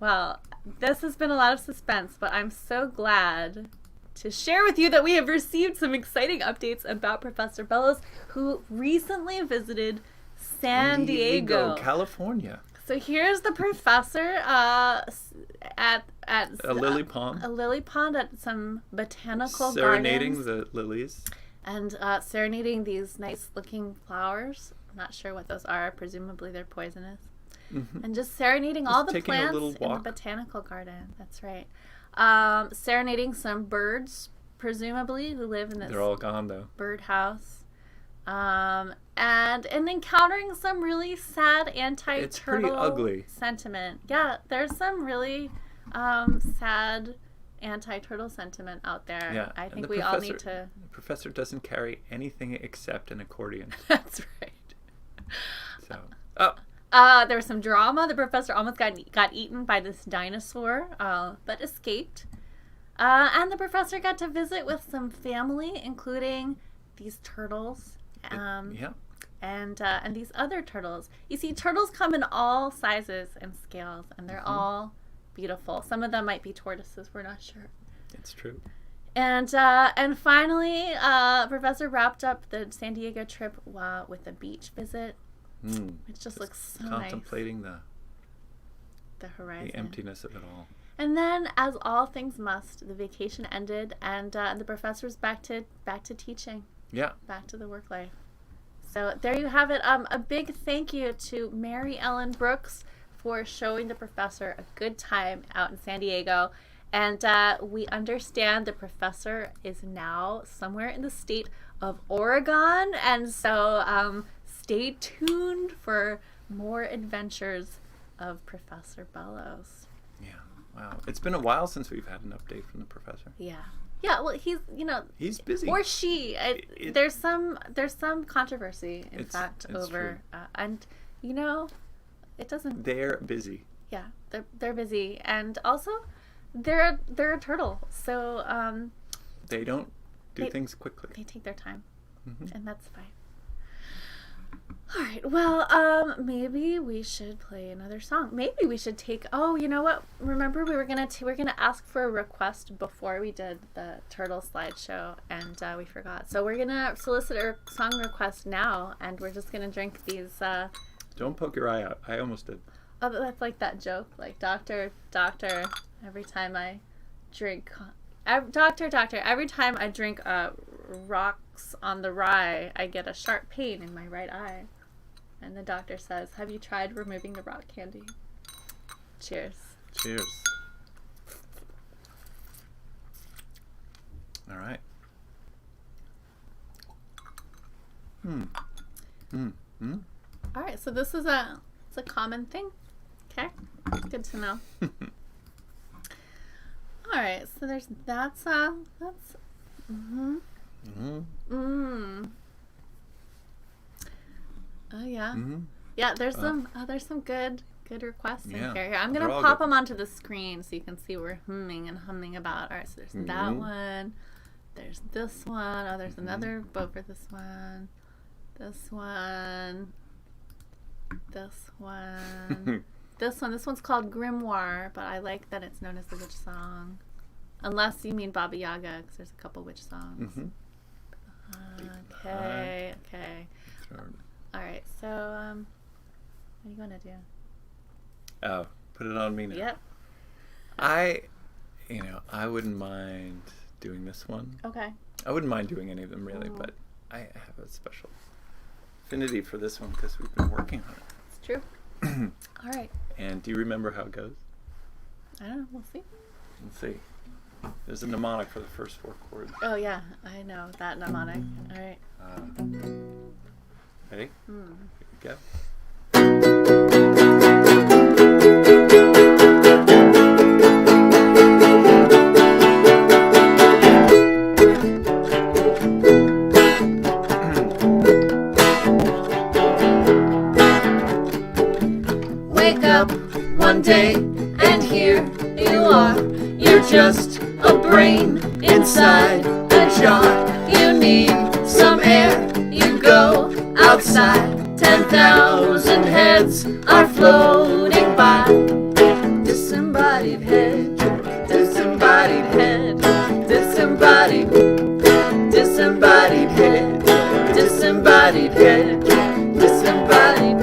Well, this has been a lot of suspense, but I'm so glad to share with you that we have received some exciting updates about Professor Bellows, who recently visited San Diego, California. So here's the professor at A lily pond. A lily pond at some botanical Serenading gardens. the lilies. And serenading these nice-looking flowers. I'm not sure what those are. Presumably they're poisonous. Mm-hmm. And just serenading all the plants in the botanical garden. That's right. Serenading some birds, presumably, who live in this... They're all gone, though. Birdhouse. And encountering some really sad anti-turtle It's pretty ugly. sentiment. Yeah, there's some really sad anti-turtle sentiment out there. Yeah, I think we all need to... The professor doesn't carry anything except an accordion. That's right. So, there was some drama. The professor almost got eaten by this dinosaur, but escaped. And the professor got to visit with some family, including these turtles. yeah. And these other turtles. You see, turtles come in all sizes and scales, and they're all beautiful. Some of them might be tortoises. We're not sure. It's true. And finally, Professor wrapped up the San Diego trip with a beach visit, which just looks so contemplating nice. The horizon. The emptiness of it all. And then, as all things must, the vacation ended, and the professor's back to teaching. Yeah. Back to the work life. So there you have it. A big thank you to Mary Ellen Brooks for showing the professor a good time out in San Diego. And we understand the professor is now somewhere in the state of Oregon. And so stay tuned for more adventures of Professor Bellows. Yeah. Wow. It's been a while since we've had an update from the professor. Yeah. Yeah, well, he's busy. Or she. There's some controversy, in fact, it's over, and it doesn't. They're busy. Yeah, they're busy, and also, they're a turtle, so They don't do things quickly. they take their time, Mm-hmm. and that's fine. All right. Well, maybe we should play another song. Maybe we should take. Oh, you know what? Remember, we were gonna ask for a request before we did the turtle slideshow, and we forgot. So we're gonna solicit a song request now, and we're just gonna drink these. Don't poke your eye out. I almost did. Oh, that's like that joke, like doctor. Every time I drink, doctor. Every time I drink rocks on the rye, I get a sharp pain in my right eye. And the doctor says, "Have you tried removing the rock candy?" Cheers. Cheers. All right. All right, so this is it's a common thing. Okay, good to know. All right, so that's. Oh yeah, yeah. There's some good requests in here. I'm gonna pop them onto the screen so you can see what we're humming about. All right, so there's that one. There's this one. Oh, there's another vote for this one. This one. This one. This one. This one's called Grimoire, but I like that it's known as the witch song. Unless you mean Baba Yaga, because there's a couple witch songs. Okay. All right, so what are you gonna do? Oh, put it on me now. Yep. I wouldn't mind doing this one. Okay. I wouldn't mind doing any of them really, but I have a special affinity for this one because we've been working on it. It's true. All right. And do you remember how it goes? I don't know. We'll see. Let's see. There's a mnemonic for the first 4 chords. Oh yeah, I know that mnemonic. All right. Ready? Here we go. Wake up one day and here you are. You're just a brain inside a jar. You need some air. You go outside. 10,000 heads are floating by. Disembodied head, disembodied head, disembodied, disembodied head, disembodied head, disembodied.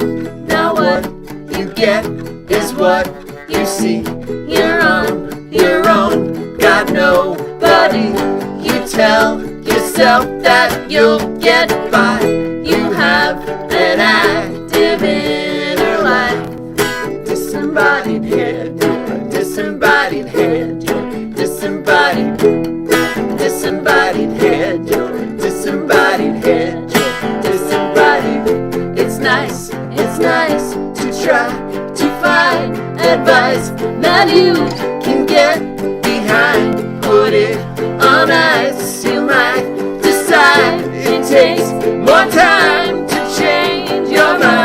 Now what you get is what you see. You're on your own, got nobody. You tell yourself that you'll get by. You have an active inner life. Disembodied head, disembodied head, disembodied, disembodied head, disembodied head, disembodied. It's nice to try to find advice that you can get behind. Put it on ice, you might decide it takes more time to change your mind.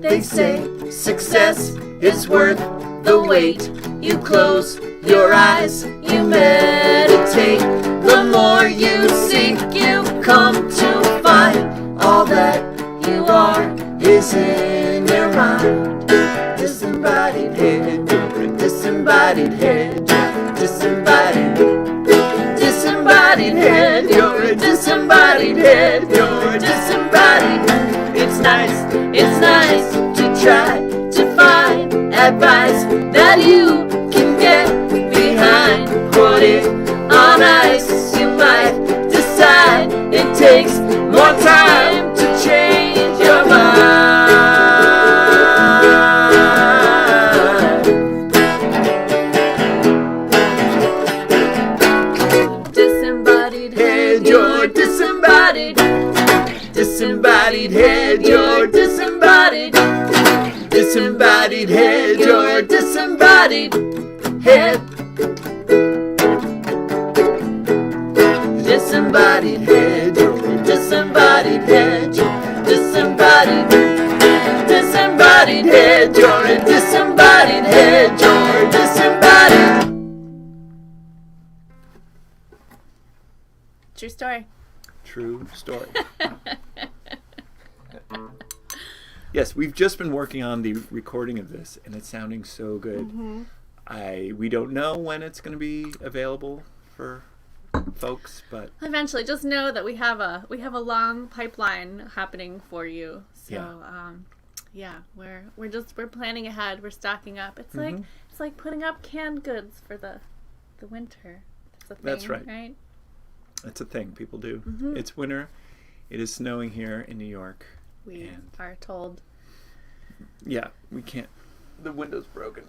They say success is worth the wait. You close your eyes, you meditate. The more you seek, you come to find all that you are is in your mind. Disembodied head, disembodied head, disembodied, disembodied head. You're a disembodied head, you're a disembodied. It's nice to try to find advice that you can get behind. Put it on ice, you might decide it takes more time to change your mind. Disembodied head, you're disembodied. Disembodied head, you're disembodied. Disembodied head, you're disembodied head. Disembodied head, you're disembodied head. true story. Yes, we've just been working on the recording of this, and it's sounding so good. We don't know when it's going to be available for folks, but eventually, just know that we have a long pipeline happening for you. So we're planning ahead. We're stocking up. It's like putting up canned goods for the winter. That's a thing, that's right. It's a thing people do. It's winter. It is snowing here in New York. We are told. Yeah, we can't. The window's broken.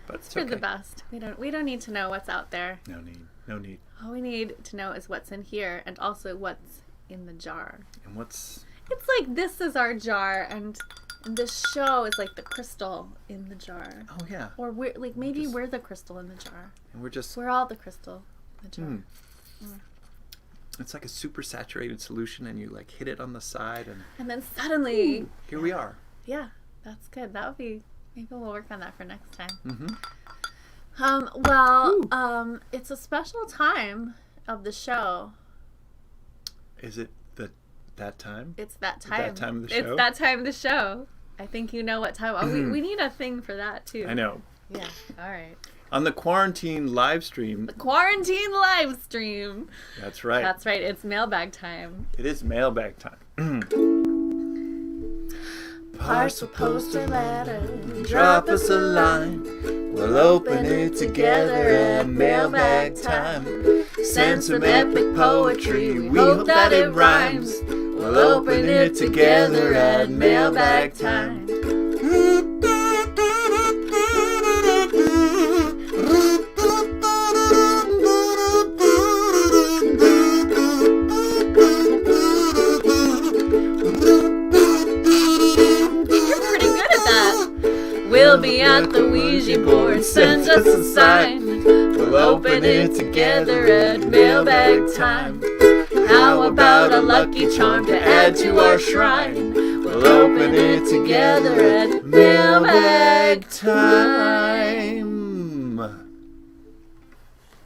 But it's for the best. We don't need to know what's out there. No need. All we need to know is what's in here and also what's in the jar. And what's... It's like this is our jar and this show is like the crystal in the jar. Oh yeah. Or we're like we're the crystal in the jar. And we're all the crystal in the jar. It's like a super saturated solution, and you like hit it on the side, and then suddenly here we are. Yeah, that's good. That would be... Maybe we'll work on that for next time. It's a special time of the show. Is it that time? It's that time. That time of the show? It's that time of the show. I think you know what time. Oh, we need a thing for that, too. I know. Yeah, all right. On the quarantine live stream. The quarantine live stream. That's right. That's right. It's mailbag time. It is mailbag time. Parcel, poster, letter, drop us a line. We'll open it together at mailbag time. Send some epic poetry, we hope that it rhymes. We'll open it together at mailbag time. We'll be at the Ouija board, send us a sign. We'll open it together at mailbag time. How about a lucky charm to add to our shrine? We'll open it together at mailbag time.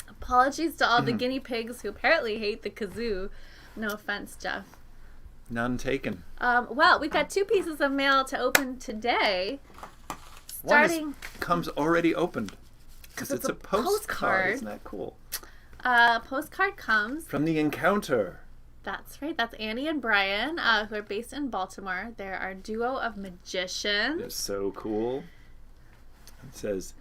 Apologies to all the guinea pigs who apparently hate the kazoo. No offense, Jeff. None taken. Well, we've got 2 pieces of mail to open today. One comes already opened. Because it's a postcard. Isn't that cool? Postcard comes from the Encounter. That's right. That's Annie and Brian, who are based in Baltimore. They're our duo of magicians. They're so cool. It says,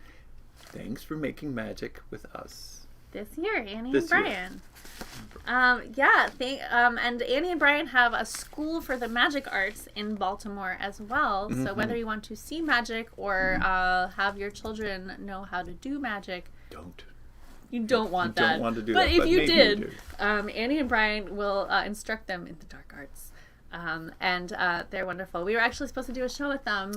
"Thanks for making magic with us this year, Annie and Brian." And Annie and Brian have a school for the magic arts in Baltimore as well. So whether you want to see magic or have your children know how to do magic, you don't want that. Don't want to do but that, if you did, Annie and Brian will instruct them in the dark arts. And they're wonderful. We were actually supposed to do a show with them.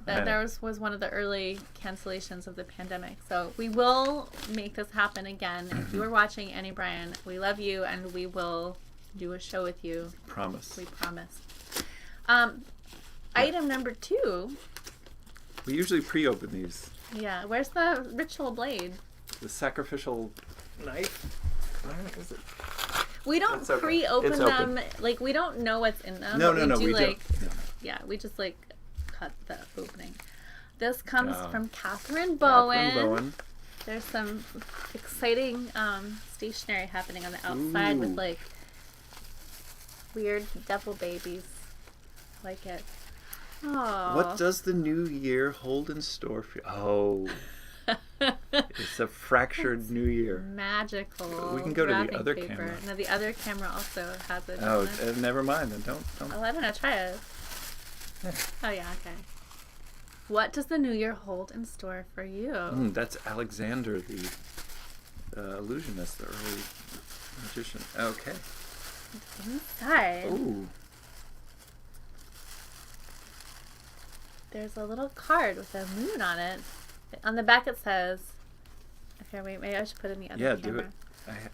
There was one of the early cancellations of the pandemic. So we will make this happen again. If you are watching, Annie Brian, we love you and we will do a show with you. Promise. We promise. Item number 2. We usually pre-open these. Yeah. Where's the ritual blade? The sacrificial knife? Where is it? We don't pre-open them. Like, we don't know what's in them. No. We just, cut the opening. This comes from Catherine Bowen. There's some exciting stationery happening on the outside with, weird devil babies. Like it. Oh. What does the new year hold in store for you? Oh. It's a fractured new year. Magical. But we can go to the other paper. camera. No, the other camera also has it. Oh, never mind then. Don't. Oh, I don't know. Try it. Yeah. Oh, yeah, okay. What does the new year hold in store for you? That's Alexander, the illusionist, the early magician. Okay. Inside. Ooh. There's a little card with a moon on it. On the back it says... Okay, wait, maybe I should put it in the other camera. Do it.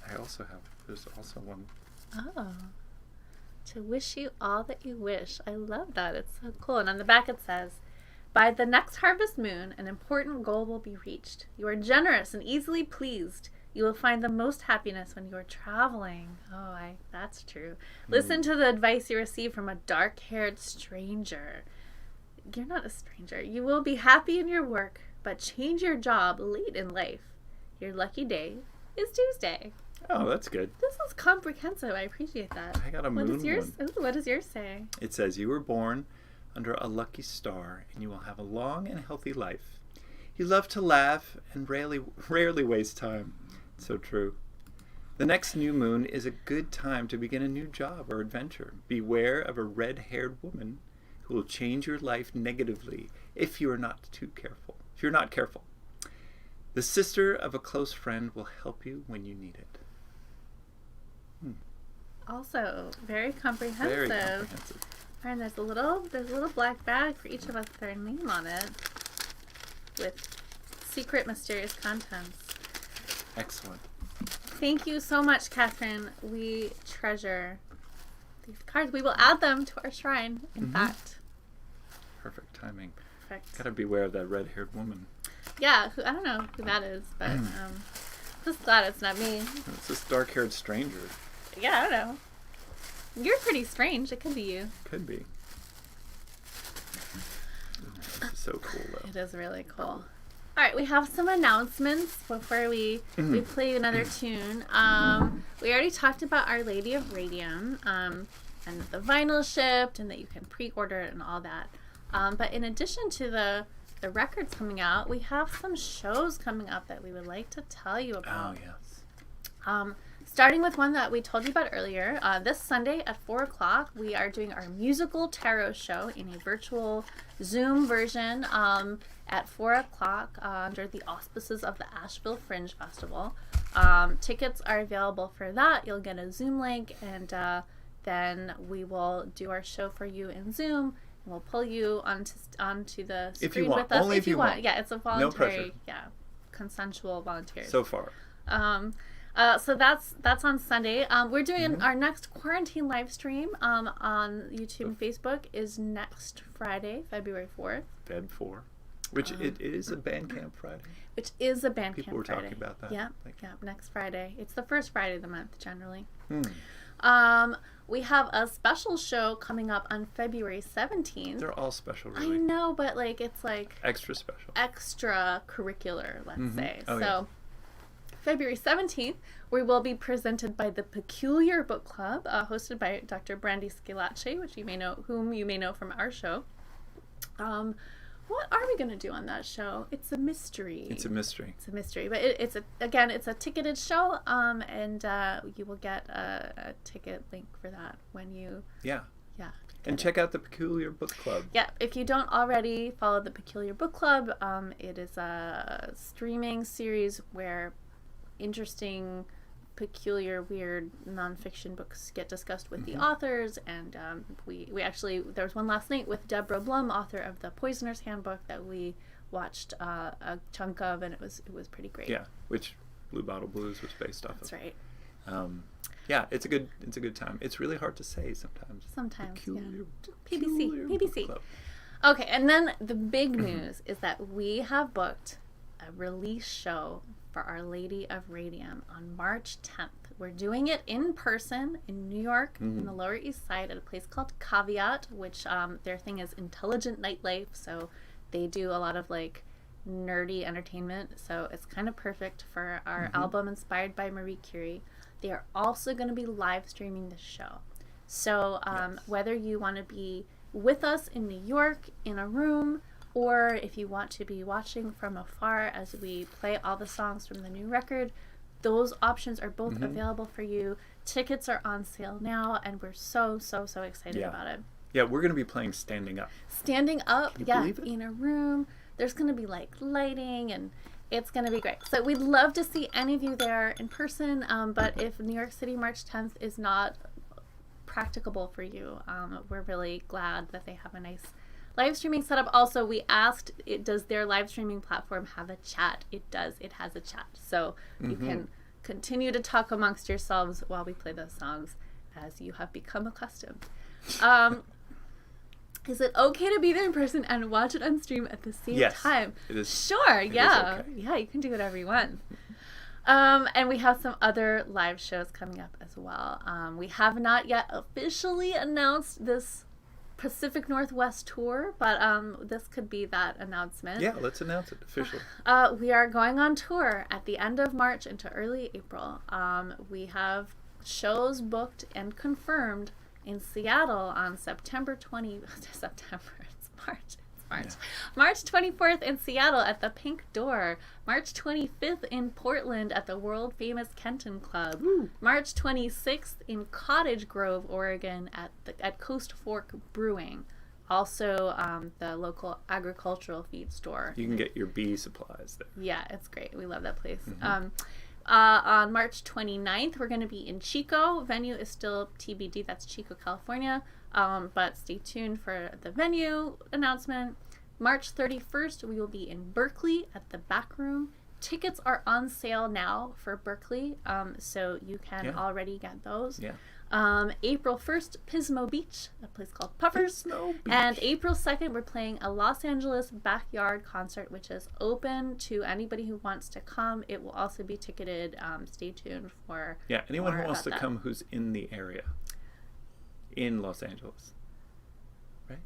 I also have... There's also one. Oh. To wish you all that you wish. I love that. It's so cool. And on the back it says, by the next harvest moon, an important goal will be reached. You are generous and easily pleased. You will find the most happiness when you are traveling. That's true. Listen to the advice you receive from a dark-haired stranger. You're not a stranger. You will be happy in your work, but change your job late in life. Your lucky day is Tuesday. Oh, that's good. This is comprehensive. I appreciate that. I got a moon one. What does yours say? It says, you were born under a lucky star, and you will have a long and healthy life. You love to laugh and rarely waste time. So true. The next new moon is a good time to begin a new job or adventure. Beware of a red-haired woman who will change your life negatively if you are not careful. The sister of a close friend will help you when you need it. Also, very comprehensive. And there's a little black bag for each of us with our name on it, with secret, mysterious contents. Excellent. Thank you so much, Catherine. We treasure these cards. We will add them to our shrine, in fact. Perfect timing. Perfect. Gotta beware of that red-haired woman. Yeah, I don't know who that is, but just glad it's not me. It's this dark-haired stranger. Yeah, I don't know. You're pretty strange. It could be you. Could be. It's so cool, though. It is really cool. All right, we have some announcements before we play another tune. We already talked about Our Lady of Radium and the vinyl shipped and that you can pre-order it and all that. But in addition to the records coming out, we have some shows coming up that we would like to tell you about. Oh, yes. Starting with one that we told you about earlier, this Sunday at 4 o'clock, we are doing our musical tarot show in a virtual Zoom version at 4 o'clock under the auspices of the Asheville Fringe Festival. Tickets are available for that. You'll get a Zoom link, and then we will do our show for you in Zoom. And we'll pull you onto the screen if you want. with us. Only if you want. Yeah, it's a voluntary, no pressure. Consensual volunteers. So far. So that's on Sunday. We're doing our next quarantine live stream on YouTube and Facebook is next Friday, February 4th. Feb 4. Which it is a Bandcamp Friday. Which is a Bandcamp Friday. People were talking about that. Yeah, next Friday. It's the first Friday of the month, generally. Hmm. We have a special show coming up on February 17th. They're all special, really. I know, but it's extra special. Extra curricular, let's say. Oh, so February 17th, we will be presented by the Peculiar Book Club, hosted by Dr. Brandy Scalacci, whom you may know from our show. What are we going to do on that show? It's a mystery. It's a mystery. But it's a ticketed show, and you will get a ticket link for that when you... Yeah. And check out the Peculiar Book Club. Yeah, if you don't already follow the Peculiar Book Club, it is a streaming series where interesting, peculiar, weird nonfiction books get discussed with the authors, and we actually, there was one last night with Deborah Blum, author of The Poisoner's Handbook, that we watched a chunk of, and it was pretty great. Yeah, which Blue Bottle Blues was based off of. That's right. Yeah, it's a good time. It's really hard to say sometimes. Peculiar PBC. Book Club. Okay, and then the big news is that we have booked a release show for Our Lady of Radium on March 10th. We're doing it in person in New York, in the Lower East Side, at a place called Caveat, which their thing is intelligent nightlife, so they do a lot of nerdy entertainment, so it's kind of perfect for our album inspired by Marie Curie. They are also going to be live streaming the show. So whether you want to be with us in New York in a room, or if you want to be watching from afar as we play all the songs from the new record, those options are both available for you. Tickets are on sale now, and we're so excited about it. Yeah, we're going to be playing standing up. Standing up, Can you believe it? in a room. There's going to be lighting, and it's going to be great. So we'd love to see any of you there in person, but if New York City March 10th is not practicable for you, we're really glad that they have a nice live streaming setup. Also, we asked, does their live streaming platform have a chat? It does. It has a chat. So you can continue to talk amongst yourselves while we play those songs, as you have become accustomed. Is it okay to be there in person and watch it on stream at the same time? It is. Sure, It yeah. is okay. Yeah, you can do whatever you want. And we have some other live shows coming up as well. We have not yet officially announced this Pacific Northwest tour, but this could be that announcement. Yeah, let's announce it officially. We are going on tour at the end of March into early April. We have shows booked and confirmed in Seattle on September 24th in Seattle at the Pink Door. March 25th in Portland at the world famous Kenton Club. Woo. March 26th in Cottage Grove, Oregon at Coast Fork Brewing. Also the local agricultural feed store. You can get your bee supplies there. Yeah, it's great. We love that place. On March 29th, we're going to be in Chico. Venue is still TBD. That's Chico, California. But stay tuned for the venue announcement. March 31st, we will be in Berkeley at the Back Room. Tickets are on sale now for Berkeley, so you can already get those. Yeah. April 1st, Pismo Beach, a place called Puffers. And April 2nd, we're playing a Los Angeles backyard concert, which is open to anybody who wants to come. It will also be ticketed. Stay tuned for anyone who wants to come who's in the area in Los Angeles. Right?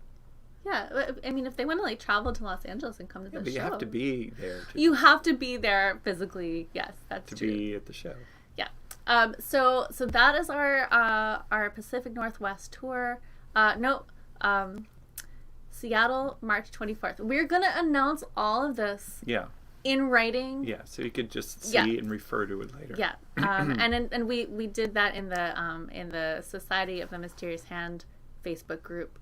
Yeah, I mean, if they want to like travel to Los Angeles and come to the show. But you have to be there. You have to be there physically. Yes, that's true. To be at the show. Yeah. So that is our Pacific Northwest tour. Seattle, March 24th. We're gonna announce all of this. Yeah. In writing. Yeah, so you could just see and refer to it later. Yeah. And we did that in the Society of the Mysterious Hand Facebook group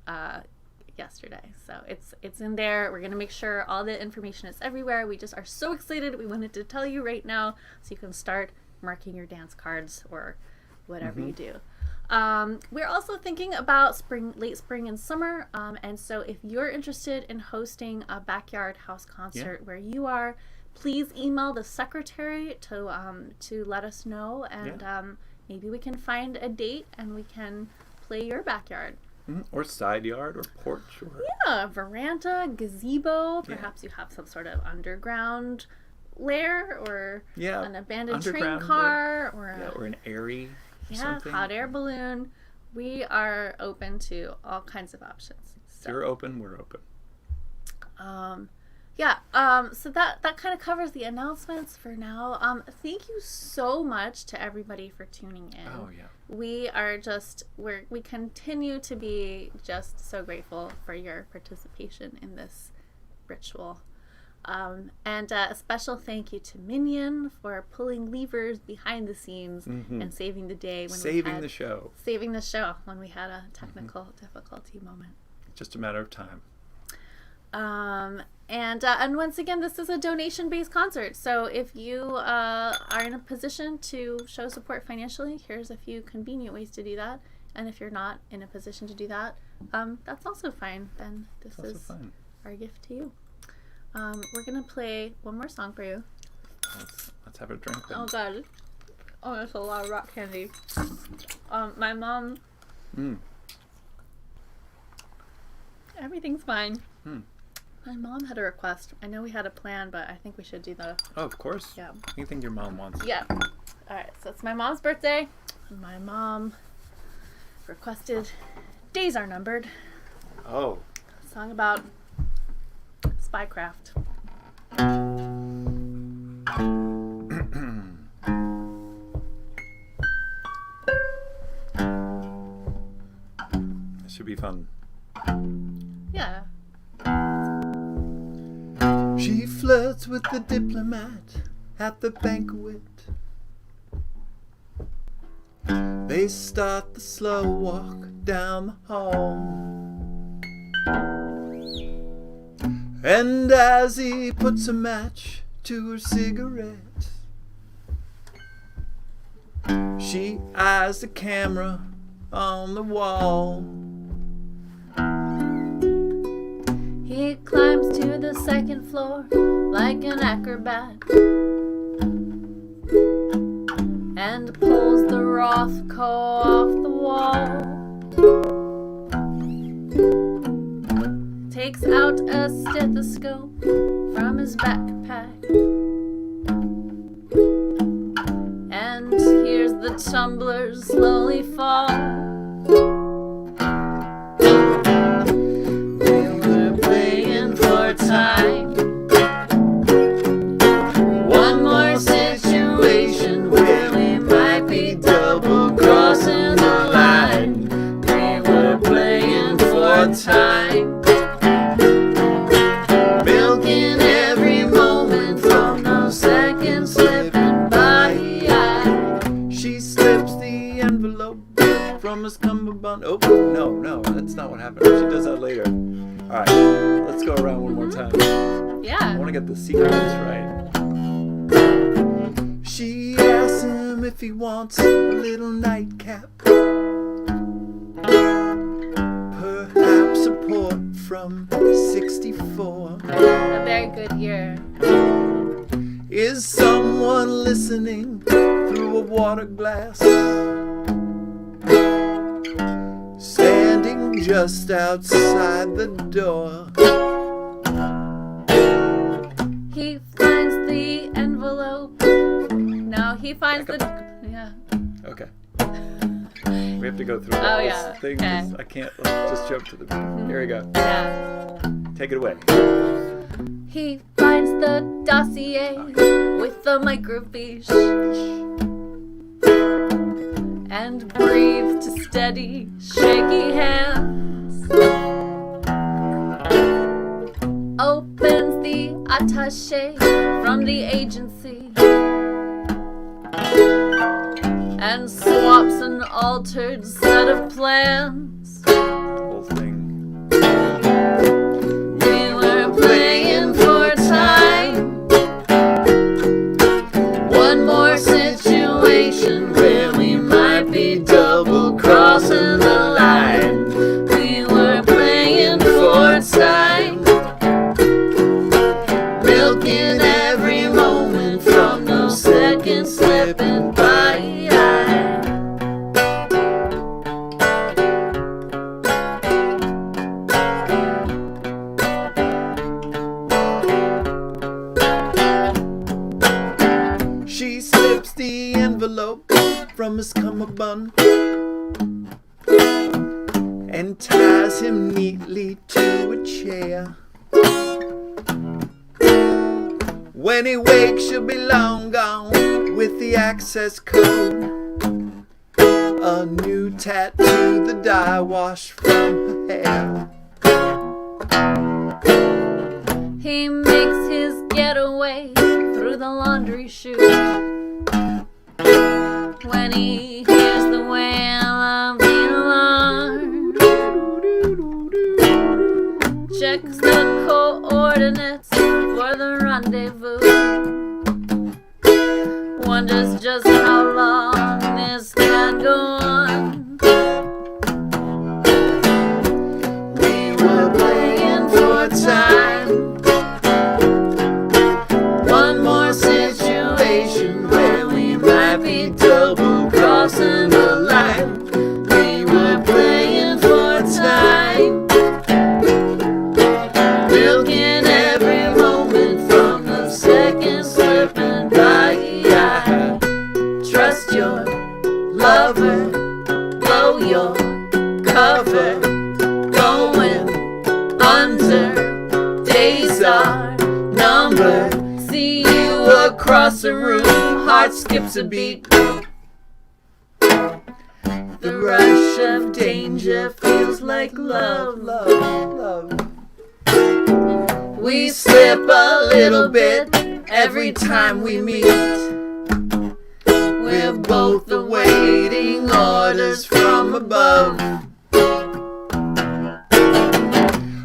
yesterday. So it's in there. We're gonna make sure all the information is everywhere. We just are so excited. We wanted to tell you right now so you can start marking your dance cards or whatever you do. We're also thinking about late spring and summer. And so if you're interested in hosting a backyard house concert where you are, please email the secretary to let us know. And maybe we can find a date and we can play your backyard. Or side yard or porch. Or veranda, gazebo. Perhaps you have some sort of underground lair or an abandoned train car or an airy hot air balloon. We are open to all kinds of options. So. If you're open, we're open. So that kind of covers the announcements for now. Thank you so much to everybody for tuning in. Oh yeah. We continue to be just so grateful for your participation in this ritual. And a special thank you to Minion for pulling levers behind the scenes and saving the day. Saving the show when we had a technical difficulty moment. Just a matter of time. And once again, this is a donation-based concert. So if you are in a position to show support financially, here's a few convenient ways to do that. And if you're not in a position to do that, that's also fine. Then this is our gift to you. We're gonna play one more song for you. Let's have a drink then. Oh god. Oh, that's a lot of rock candy. My mom. Everything's fine. My mom had a request. I know we had a plan, but I think we should do the... Oh, of course. Yeah. Anything your mom wants. Yeah. Alright, so it's my mom's birthday. And my mom requested Days Are Numbered. Oh. A song about spycraft. This should be fun. Yeah. She flirts with the diplomat at the banquet. They start the slow walk down the hall. And as he puts a match to her cigarette, she eyes the camera on the wall. He climbs to the second floor like an acrobat and pulls the Rothko off the wall. Takes out a stethoscope from his backpack the tumblers slowly fall. We were playing for time. One more situation where we might be double crossing the line. We were playing for time. Milking every moment from those seconds slipping by. She slips the envelope from his cummerbund. Oh, no, that's not what happened. She does that later. Alright, let's go around one more time. Yeah. I want to get the sequence right. She asks him if he wants a little nightcap. Perhaps a port from 64. A very good year. Is someone listening through a water glass? Standing just outside the door. He finds the envelope. No, he finds the... Yeah. Okay. We have to go through all Oh, this yeah. thing. Okay. 'Cause I can't just jump to the... Here we go. Yeah. Take it away. He finds the dossier with the microfiche and breathes to steady, shaky hands. Opens the attaché from the agency and swaps an altered set of plans. The whole thing. We were playing for time. One more situation where we might be double crossing the line. We were playing for time. Milking every moment from those seconds slipping by. She slips the envelope from his cummerbund and ties him neatly to a chair. When he wakes, she'll be long gone with the access code. A new tattoo, the dye washed from her hair. He makes his getaway through the laundry chute when he hears the wail of the alarm. Checks the coordinates for the rendezvous. Wonders just how long this can go on. We were playing for time. One more situation where we might be double crossing the line. We were playing for time. Milking every moment from the seconds slipping by. Trust your lover, blow your cover, going under. Days are numbered. See you across the room, heart skips a beat. The rush of danger feels like love. We slip a little bit every time we meet. We're both awaiting orders from above.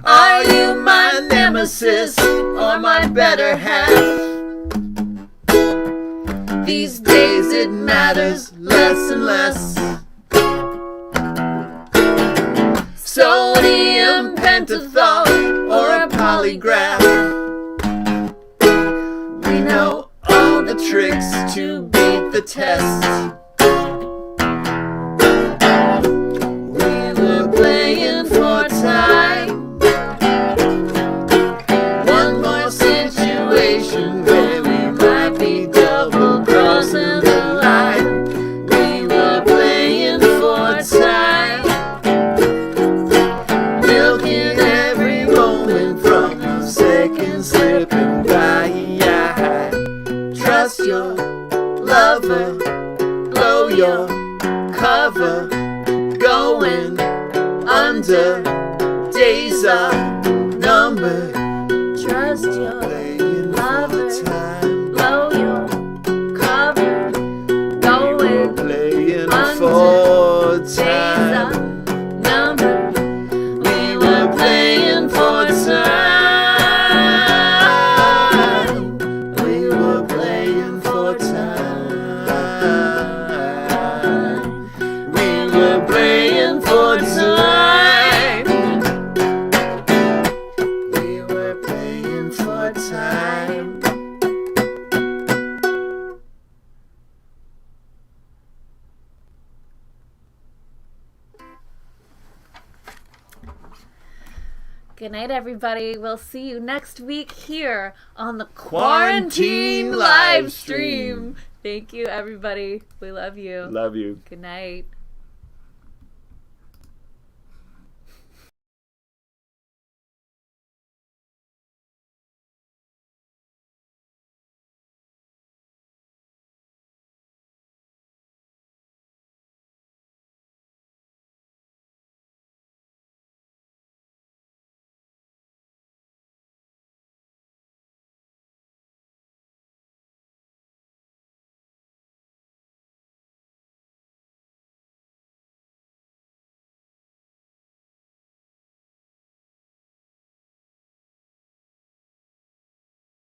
Are you my nemesis or my better half? These days it matters less and less. Sodium pentothal or a polygraph. We know all the tricks to beat the test. We were playing for time. One more situation where we might be double crossing the line. We days are numbered. Trust your Playing lover. for time. Blow your cover. Going Playing under. for Days are time. numbered. We were playing for time. We were playing for time. We were playing for time. We were playing for time. Good night, everybody. We'll see you next week here on the Quarantine Quarantine live Livestream. stream. Thank you, everybody. We love you. Love you. Good night.